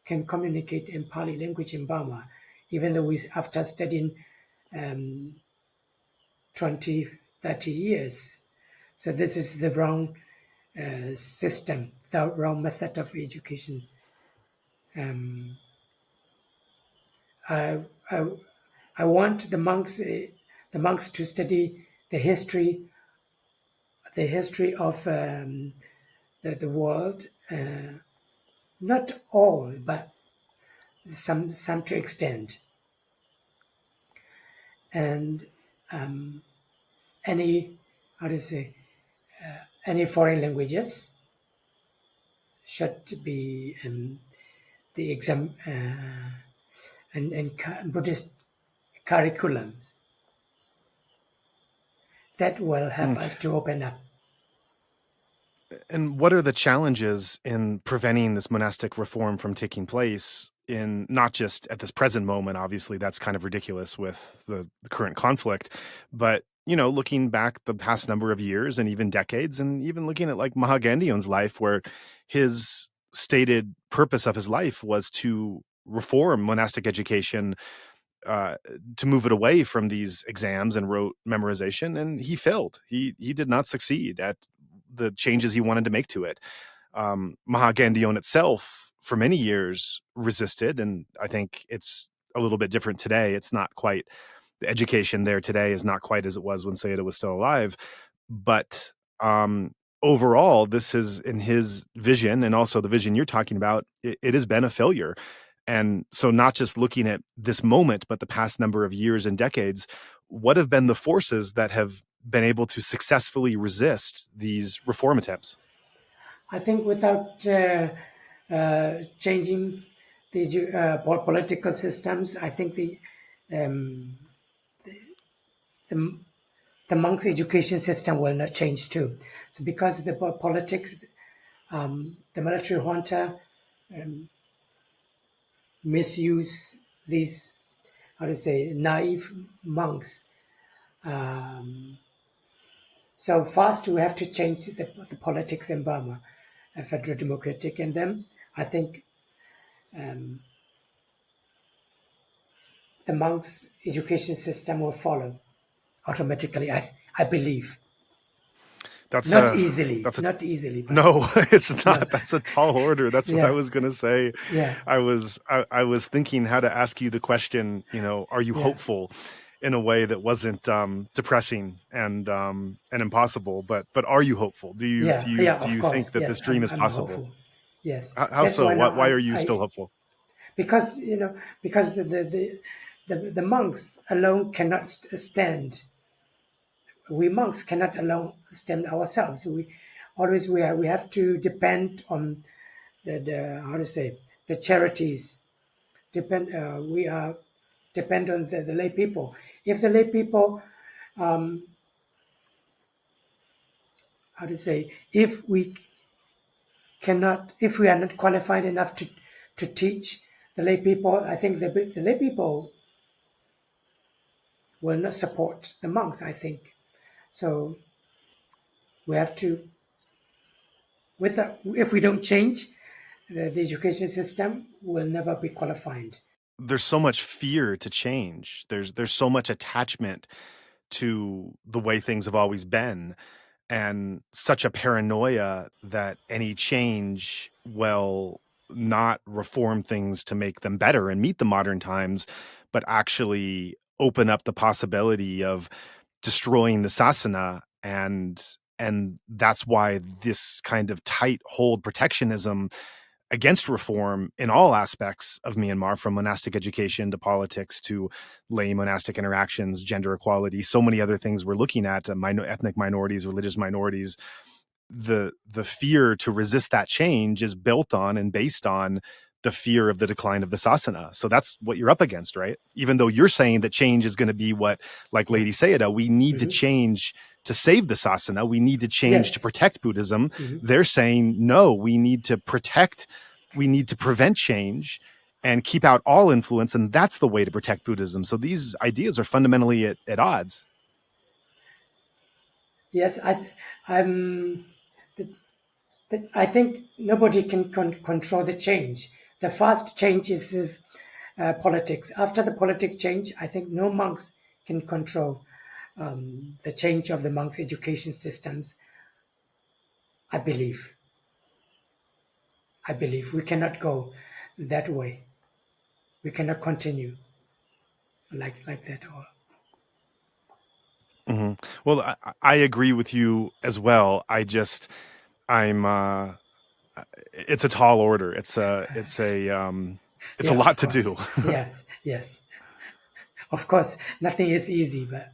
can communicate in Pali language in Burma, even though after studying 20, 30 years. So this is the wrong system, the wrong method of education. I, I, I want the monks to study the history of the world, not all, but some to extent, and any any foreign languages should be the exam and Buddhist curriculums that will help us to open up. And what are the challenges in preventing this monastic reform from taking place in not just at this present moment? Obviously, that's kind of ridiculous with the current conflict, but looking back the past number of years and even decades, and even looking at like Mahagandhion's life, where his stated purpose of his life was to reform monastic education, to move it away from these exams and rote memorization, and he failed. He did not succeed at the changes he wanted to make to it. Mahagandhion itself, for many years, resisted, and I think it's a little bit different today. It's not quite, the education there today is not quite as it was when Sayadaw was still alive, but overall, this is, in his vision, and also the vision you're talking about, it has been a failure. And so not just looking at this moment, but the past number of years and decades, what have been the forces that have been able to successfully resist these reform attempts? I think without changing the political systems, I think the monks' education system will not change too. So because the politics, the military junta misuse these, naive monks. So first we have to change the politics in Burma, federal democratic, and then I think the monks' education system will follow automatically. I believe. That's not easily. But no, it's not. No. That's a tall order. That's what I was going to say. Yeah. I was thinking how to ask you the question. Are you hopeful, in a way that wasn't depressing and impossible? But are you hopeful? Do you think that this dream is possible? Hopeful. Yes. How so? Why are you still hopeful? Because the monks alone cannot stand. We monks cannot alone stand ourselves. We have to depend on the charities. We are depend on the lay people. If the lay people, if we are not qualified enough to teach the lay people, I think the lay people will not support the monks, I think. So we have to, if we don't change, the education system will never be qualified. There's so much fear to change. There's so much attachment to the way things have always been, and such a paranoia that any change will not reform things to make them better and meet the modern times, but actually open up the possibility of destroying the sasana. And that's why this kind of tight hold protectionism against reform in all aspects of Myanmar, from monastic education to politics to lay monastic interactions, gender equality, so many other things we're looking at, ethnic minorities, religious minorities. The fear to resist that change is built on and based on the fear of the decline of the sasana. So that's what you're up against, right? Even though you're saying that change is going to be what, like Ledi Sayadaw, we need to change to save the sasana. We need to change to protect Buddhism. They're saying, no, we need to protect, we need to prevent change and keep out all influence. And that's the way to protect Buddhism. So these ideas are fundamentally at odds. Yes, I think nobody can control the change. The first change is politics. After the politic change, I think no monks can control the change of the monks' education systems. I believe. We cannot go that way. We cannot continue like that. Well, I agree with you as well. I'm it's a tall order. It's a Yeah, of lot to course. do. Yes. Of course, nothing is easy, but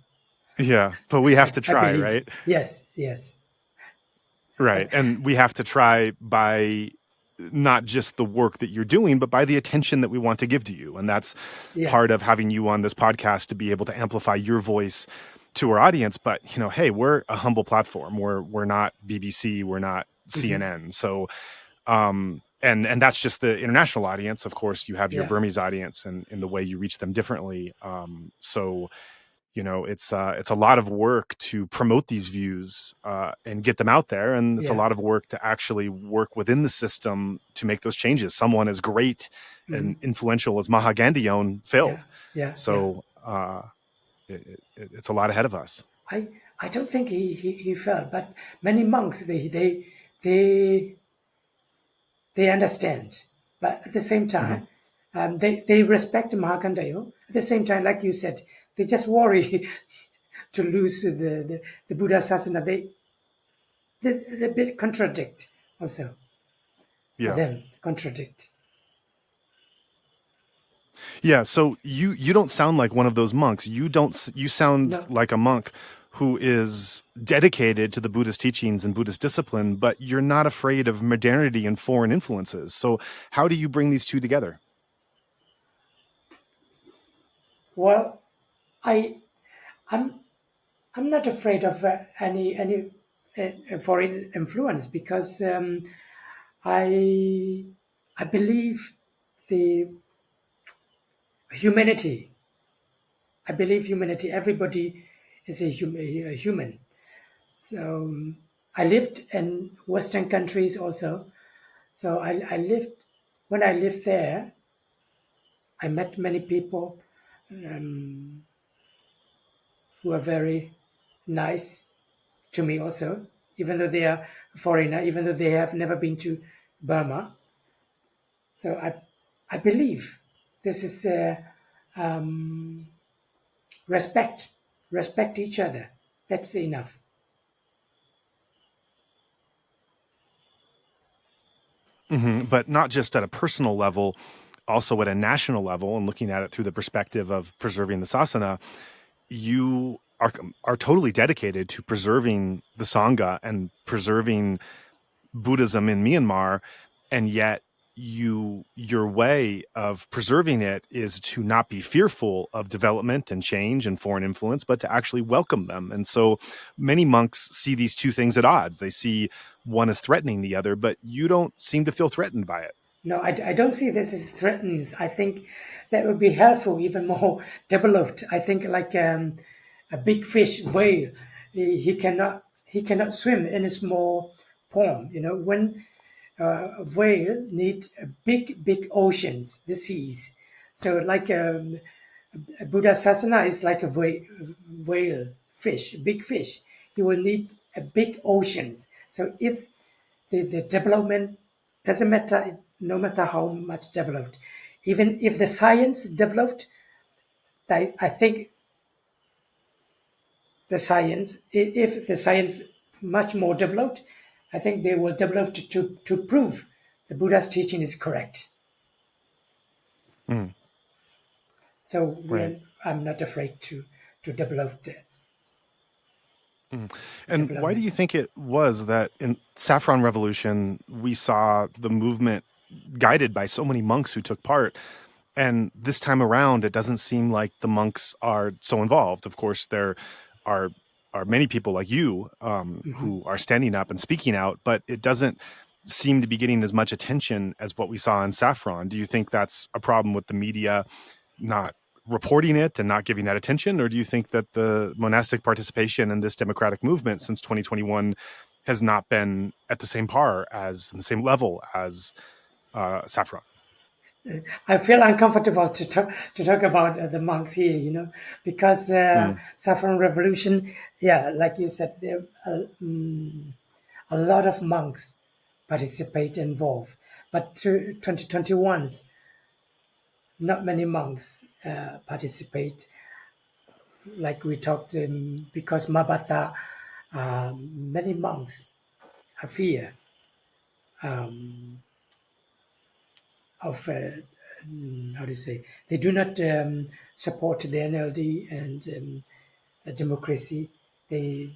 Yeah, but we have to I try, believe. right? Yes. Right. And we have to try by not just the work that you're doing, but by the attention that we want to give to you. And that's Yeah. part of having you on this podcast, to be able to amplify your voice to our audience. But, hey, we're a humble platform. We're not BBC, we're not CNN. So and that's just the international audience. Of course, you have your Yeah. Burmese audience, and in the way you reach them differently. So it's a lot of work to promote these views and get them out there, and it's a Yeah. lot of work to actually work within the system to make those changes. Someone as great and influential as Mahatma Gandhi failed. Yeah. So it's a lot ahead of us. I don't think he fell, but many monks they understand, but at the same time, they respect Mahakandayo. At the same time, like you said, they just worry to lose the Buddha Sasana. They a bit contradict also. Yeah. For them, contradict. Yeah. So you don't sound like one of those monks. You sound like a monk who is dedicated to the Buddhist teachings and Buddhist discipline, but you're not afraid of modernity and foreign influences. So how do you bring these two together? Well, I'm not afraid of any foreign influence, because I believe the humanity. I believe humanity. Everybody is a human. So I lived in Western countries also. So when I lived there, I met many people who are very nice to me also, even though they are foreigner, even though they have never been to Burma. So I believe this is respect each other. That's enough. But not just at a personal level, also at a national level, and looking at it through the perspective of preserving the Sasana, you are totally dedicated to preserving the Saṅgha and preserving Buddhism in Myanmar, and yet your way of preserving it is to not be fearful of development and change and foreign influence, but to actually welcome them. And so many monks see these two things at odds. They see one as threatening the other, but you don't seem to feel threatened by it. No, I don't see this as threatens. I think that would be helpful, even more developed. I think like a big fish, whale, he cannot swim in a small pond. When a whale need big oceans, the seas. So like Buddha Sasana is like a whale fish, big fish. He will need a big oceans. So if the development doesn't matter, no matter how much developed, even if the science developed, I think the science, if the science much more developed, I think they will develop to prove the Buddha's teaching is correct. So Right. I'm not afraid to develop that. And why do you think it was that in Saffron Revolution, we saw the movement guided by so many monks who took part? And this time around, it doesn't seem like the monks are so involved. Of course, there are many people like you who are standing up and speaking out, but it doesn't seem to be getting as much attention as what we saw in Saffron. Do you think that's a problem with the media not reporting it and not giving that attention? Or do you think that the monastic participation in this democratic movement since 2021 has not been at the same par as, the same level as Saffron? I feel uncomfortable to talk about the monks here, because Saffron Revolution, yeah, like you said, a lot of monks participate involved. But to 2021, not many monks participate. Like we talked, because Mabata, many monks fear of how do you say? They do not support the NLD and democracy. They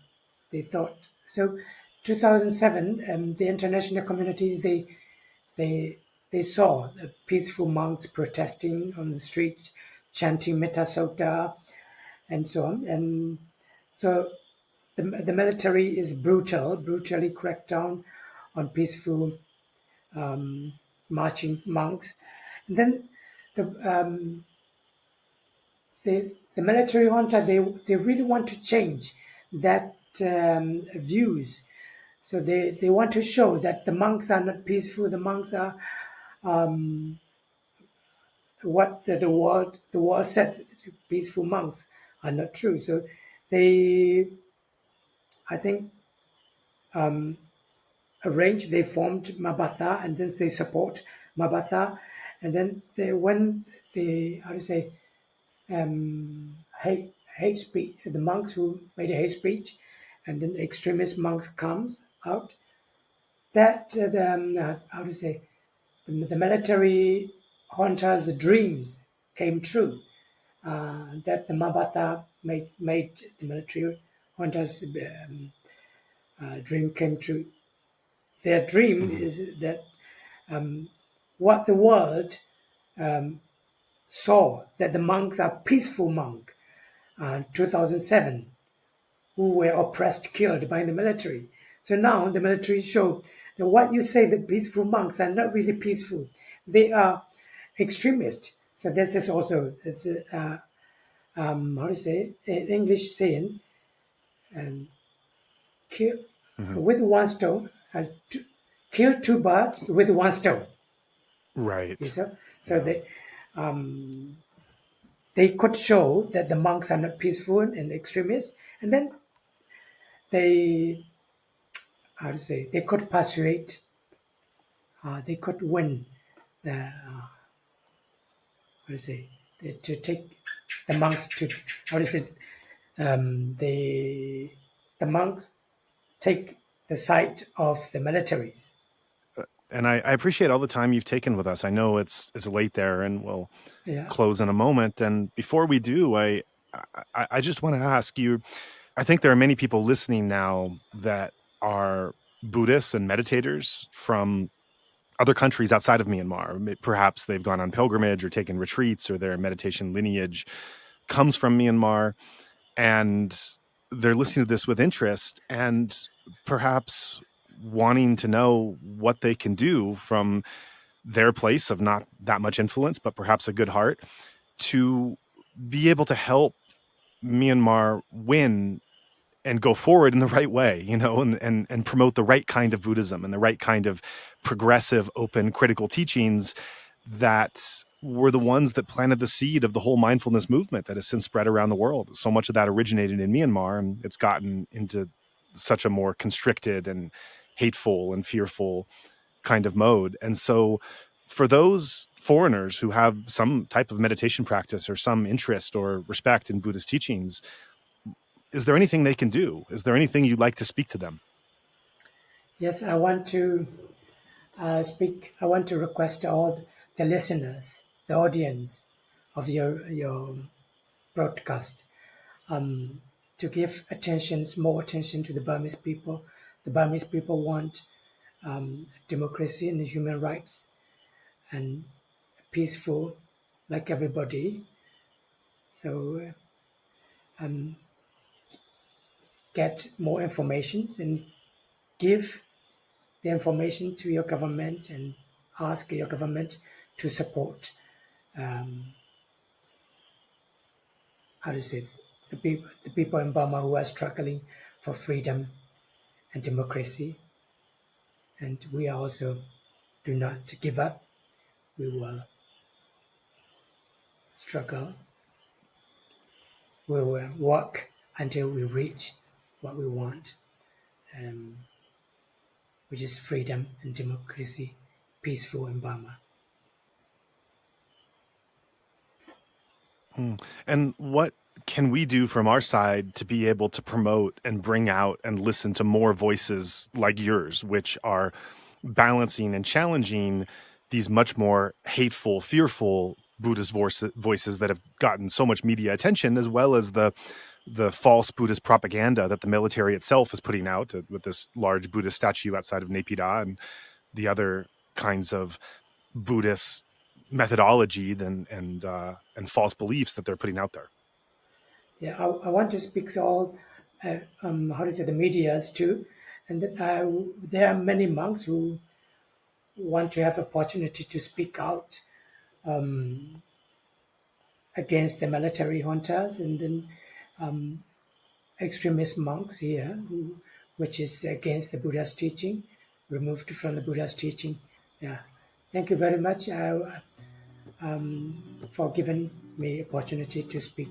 thought so. 2007, the international communities they saw the peaceful monks protesting on the street, chanting Metta Sutta, and so on. And so the military is brutally cracked down on peaceful marching monks. And then the the military junta they really want to change that views. So they want to show that the monks are not peaceful. The monks are what the world said. Peaceful monks are not true. So they, I think, arranged. They formed Mabasa, and then they support Mabasa, and then when they how to say hate speech, the monks who made a hate speech, and then extremist monks comes out. That how to say the military junta's dreams came true. That the Mabata made the military junta's dream came true. Their dream is that what the world saw, that the monks are peaceful monks, 2007, who were oppressed, killed by the military. So now the military show that what you say, the peaceful monks are not really peaceful. They are extremist. So this is also, it's how to say, in English saying, kill with one stone, kill two birds with one stone. Right. So they could show that the monks are not peaceful and extremists, and then they, how to say, they could persuade, they could win the, how to say, to take the monks to, how to say, the monks take the side of the militaries. And I appreciate all the time you've taken with us. I know it's late there, and we'll close in a moment. And before we do, I just want to ask you, I think there are many people listening now that are Buddhists and meditators from other countries outside of Myanmar. Perhaps they've gone on pilgrimage or taken retreats, or their meditation lineage comes from Myanmar, and they're listening to this with interest and perhaps wanting to know what they can do from their place of not that much influence, but perhaps a good heart, to be able to help Myanmar win and go forward in the right way, you know, and promote the right kind of Buddhism and the right kind of progressive, open, critical teachings that were the ones that planted the seed of the whole mindfulness movement that has since spread around the world. So much of that originated in Myanmar, and it's gotten into such a more constricted and hateful and fearful kind of mode. And so for those foreigners who have some type of meditation practice or some interest or respect in Buddhist teachings, is there anything they can do? Is there anything you'd like to speak to them? Yes, I want to speak. I want to request all the listeners, the audience of your broadcast, to give more attention to the Burmese people. The Burmese people want democracy and human rights and peaceful, like everybody. So get more information and give the information to your government and ask your government to support how to say the people in Burma who are struggling for freedom and democracy. And we also do not give up. We will struggle. We will work until we reach what we want. which is freedom and democracy, peaceful in Burma. And what can we do from our side to be able to promote and bring out and listen to more voices like yours, which are balancing and challenging these much more hateful, fearful Buddhist voices that have gotten so much media attention, as well as the false Buddhist propaganda that the military itself is putting out with this large Buddhist statue outside of Naypyidaw and the other kinds of Buddhist methodology and false beliefs that they're putting out there. Yeah, I want to speak to all, the medias too. And there are many monks who want to have opportunity to speak out against the military juntas, and then extremist monks here, which is against the Buddha's teaching, removed from the Buddha's teaching. Yeah, thank you very much for giving me opportunity to speak.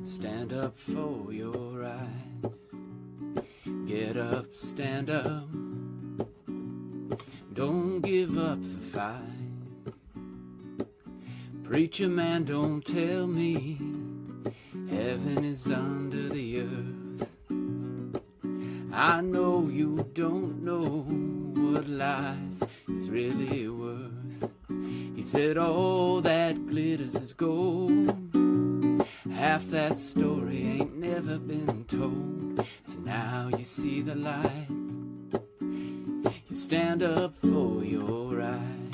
Stand up for your right. Get up, stand up. Don't give up the fight. Preacher man, don't tell me heaven is under the earth. I know you don't know what life is really worth. He said all that glitters is gold. Half that story ain't never been told. So now you see the light. You stand up for your right.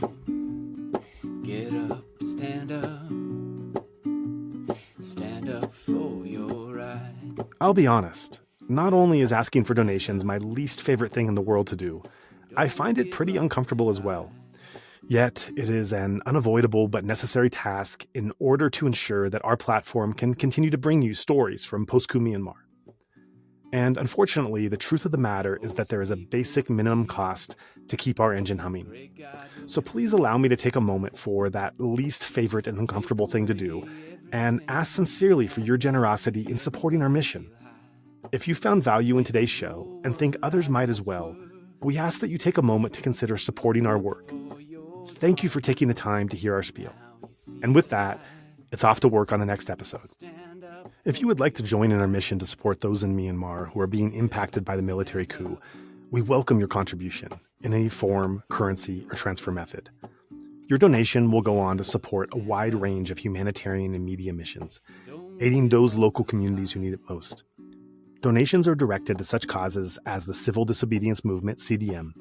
Get up, stand up. Stand up for your right. I'll be honest. Not only is asking for donations my least favorite thing in the world to do, I find it pretty uncomfortable as well. Yet, it is an unavoidable but necessary task in order to ensure that our platform can continue to bring you stories from post-coup Myanmar. And unfortunately, the truth of the matter is that there is a basic minimum cost to keep our engine humming. So please allow me to take a moment for that least favorite and uncomfortable thing to do, and ask sincerely for your generosity in supporting our mission. If you found value in today's show and think others might as well, we ask that you take a moment to consider supporting our work. Thank you for taking the time to hear our spiel. And with that, it's off to work on the next episode. If you would like to join in our mission to support those in Myanmar who are being impacted by the military coup, we welcome your contribution in any form, currency, or transfer method. Your donation will go on to support a wide range of humanitarian and media missions, aiding those local communities who need it most. Donations are directed to such causes as the Civil Disobedience Movement, CDM,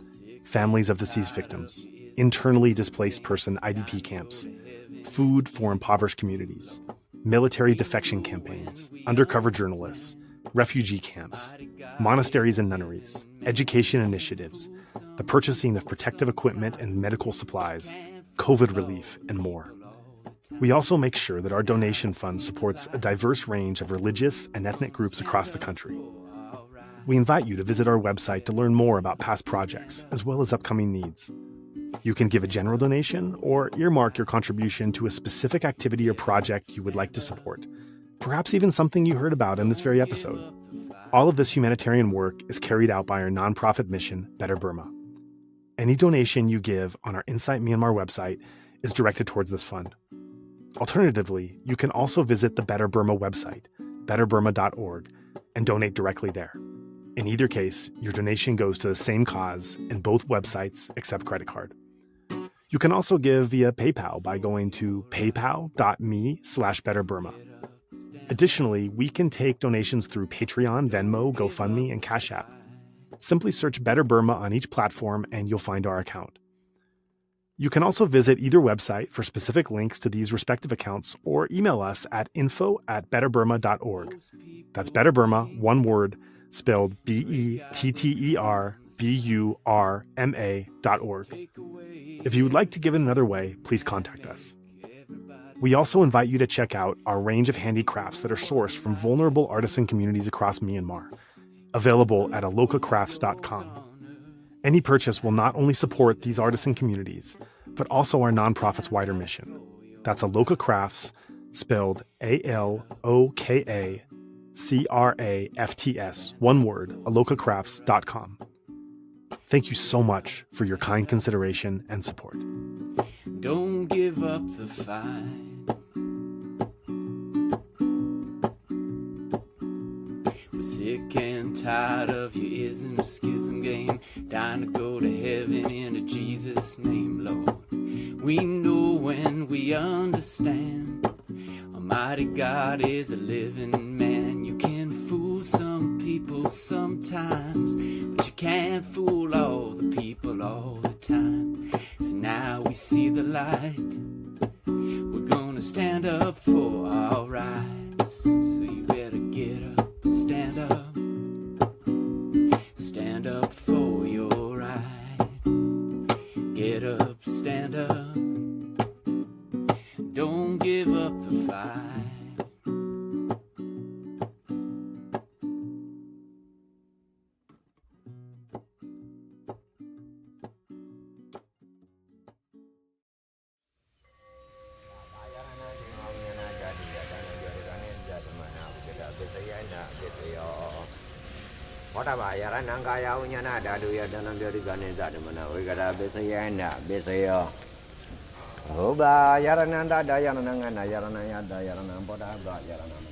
families of deceased victims, internally displaced person IDP camps, food for impoverished communities, military defection campaigns, undercover journalists, refugee camps, monasteries and nunneries, education initiatives, the purchasing of protective equipment and medical supplies, COVID relief, and more. We also make sure that our donation fund supports a diverse range of religious and ethnic groups across the country. We invite you to visit our website to learn more about past projects, as well as upcoming needs. You can give a general donation or earmark your contribution to a specific activity or project you would like to support, perhaps even something you heard about in this very episode. All of this humanitarian work is carried out by our nonprofit mission, Better Burma. Any donation you give on our Insight Myanmar website is directed towards this fund. Alternatively, you can also visit the Better Burma website, betterburma.org, and donate directly there. In either case, your donation goes to the same cause in both websites except credit card. You can also give via PayPal by going to paypal.me/betterburma. Additionally, we can take donations through Patreon, Venmo, GoFundMe, and Cash App. Simply search Better Burma on each platform and you'll find our account. You can also visit either website for specific links to these respective accounts or email us at info@betterburma.org. That's Better Burma, one word, spelled BETTERBURMA.org. If you would like to give in another way, please contact us. We also invite you to check out our range of handicrafts that are sourced from vulnerable artisan communities across Myanmar, available at alokacrafts.com. Any purchase will not only support these artisan communities, but also our nonprofit's wider mission. That's Aloka Crafts, spelled ALOKACRAFTS, one word, alokacrafts.com. Thank you so much for your kind consideration and support. Don't give up the fight. We're sick and tired of your ism, schism game, dying to go to heaven in a Jesus name, Lord. We know when we understand, Almighty God is a living man. You can fool some people sometimes, but you can't fool all the people all the time. So now we see the light, we're gonna stand up for our rights. So you better get up and stand up. Stand up for your right. Get up, stand up. Don't give up the fight. Nangaya unyana dadu ya dalam dari ganen zat mana wegada besaya na besaya Oba yarana da yarana ngana yarana ya da yarana boda ga yarana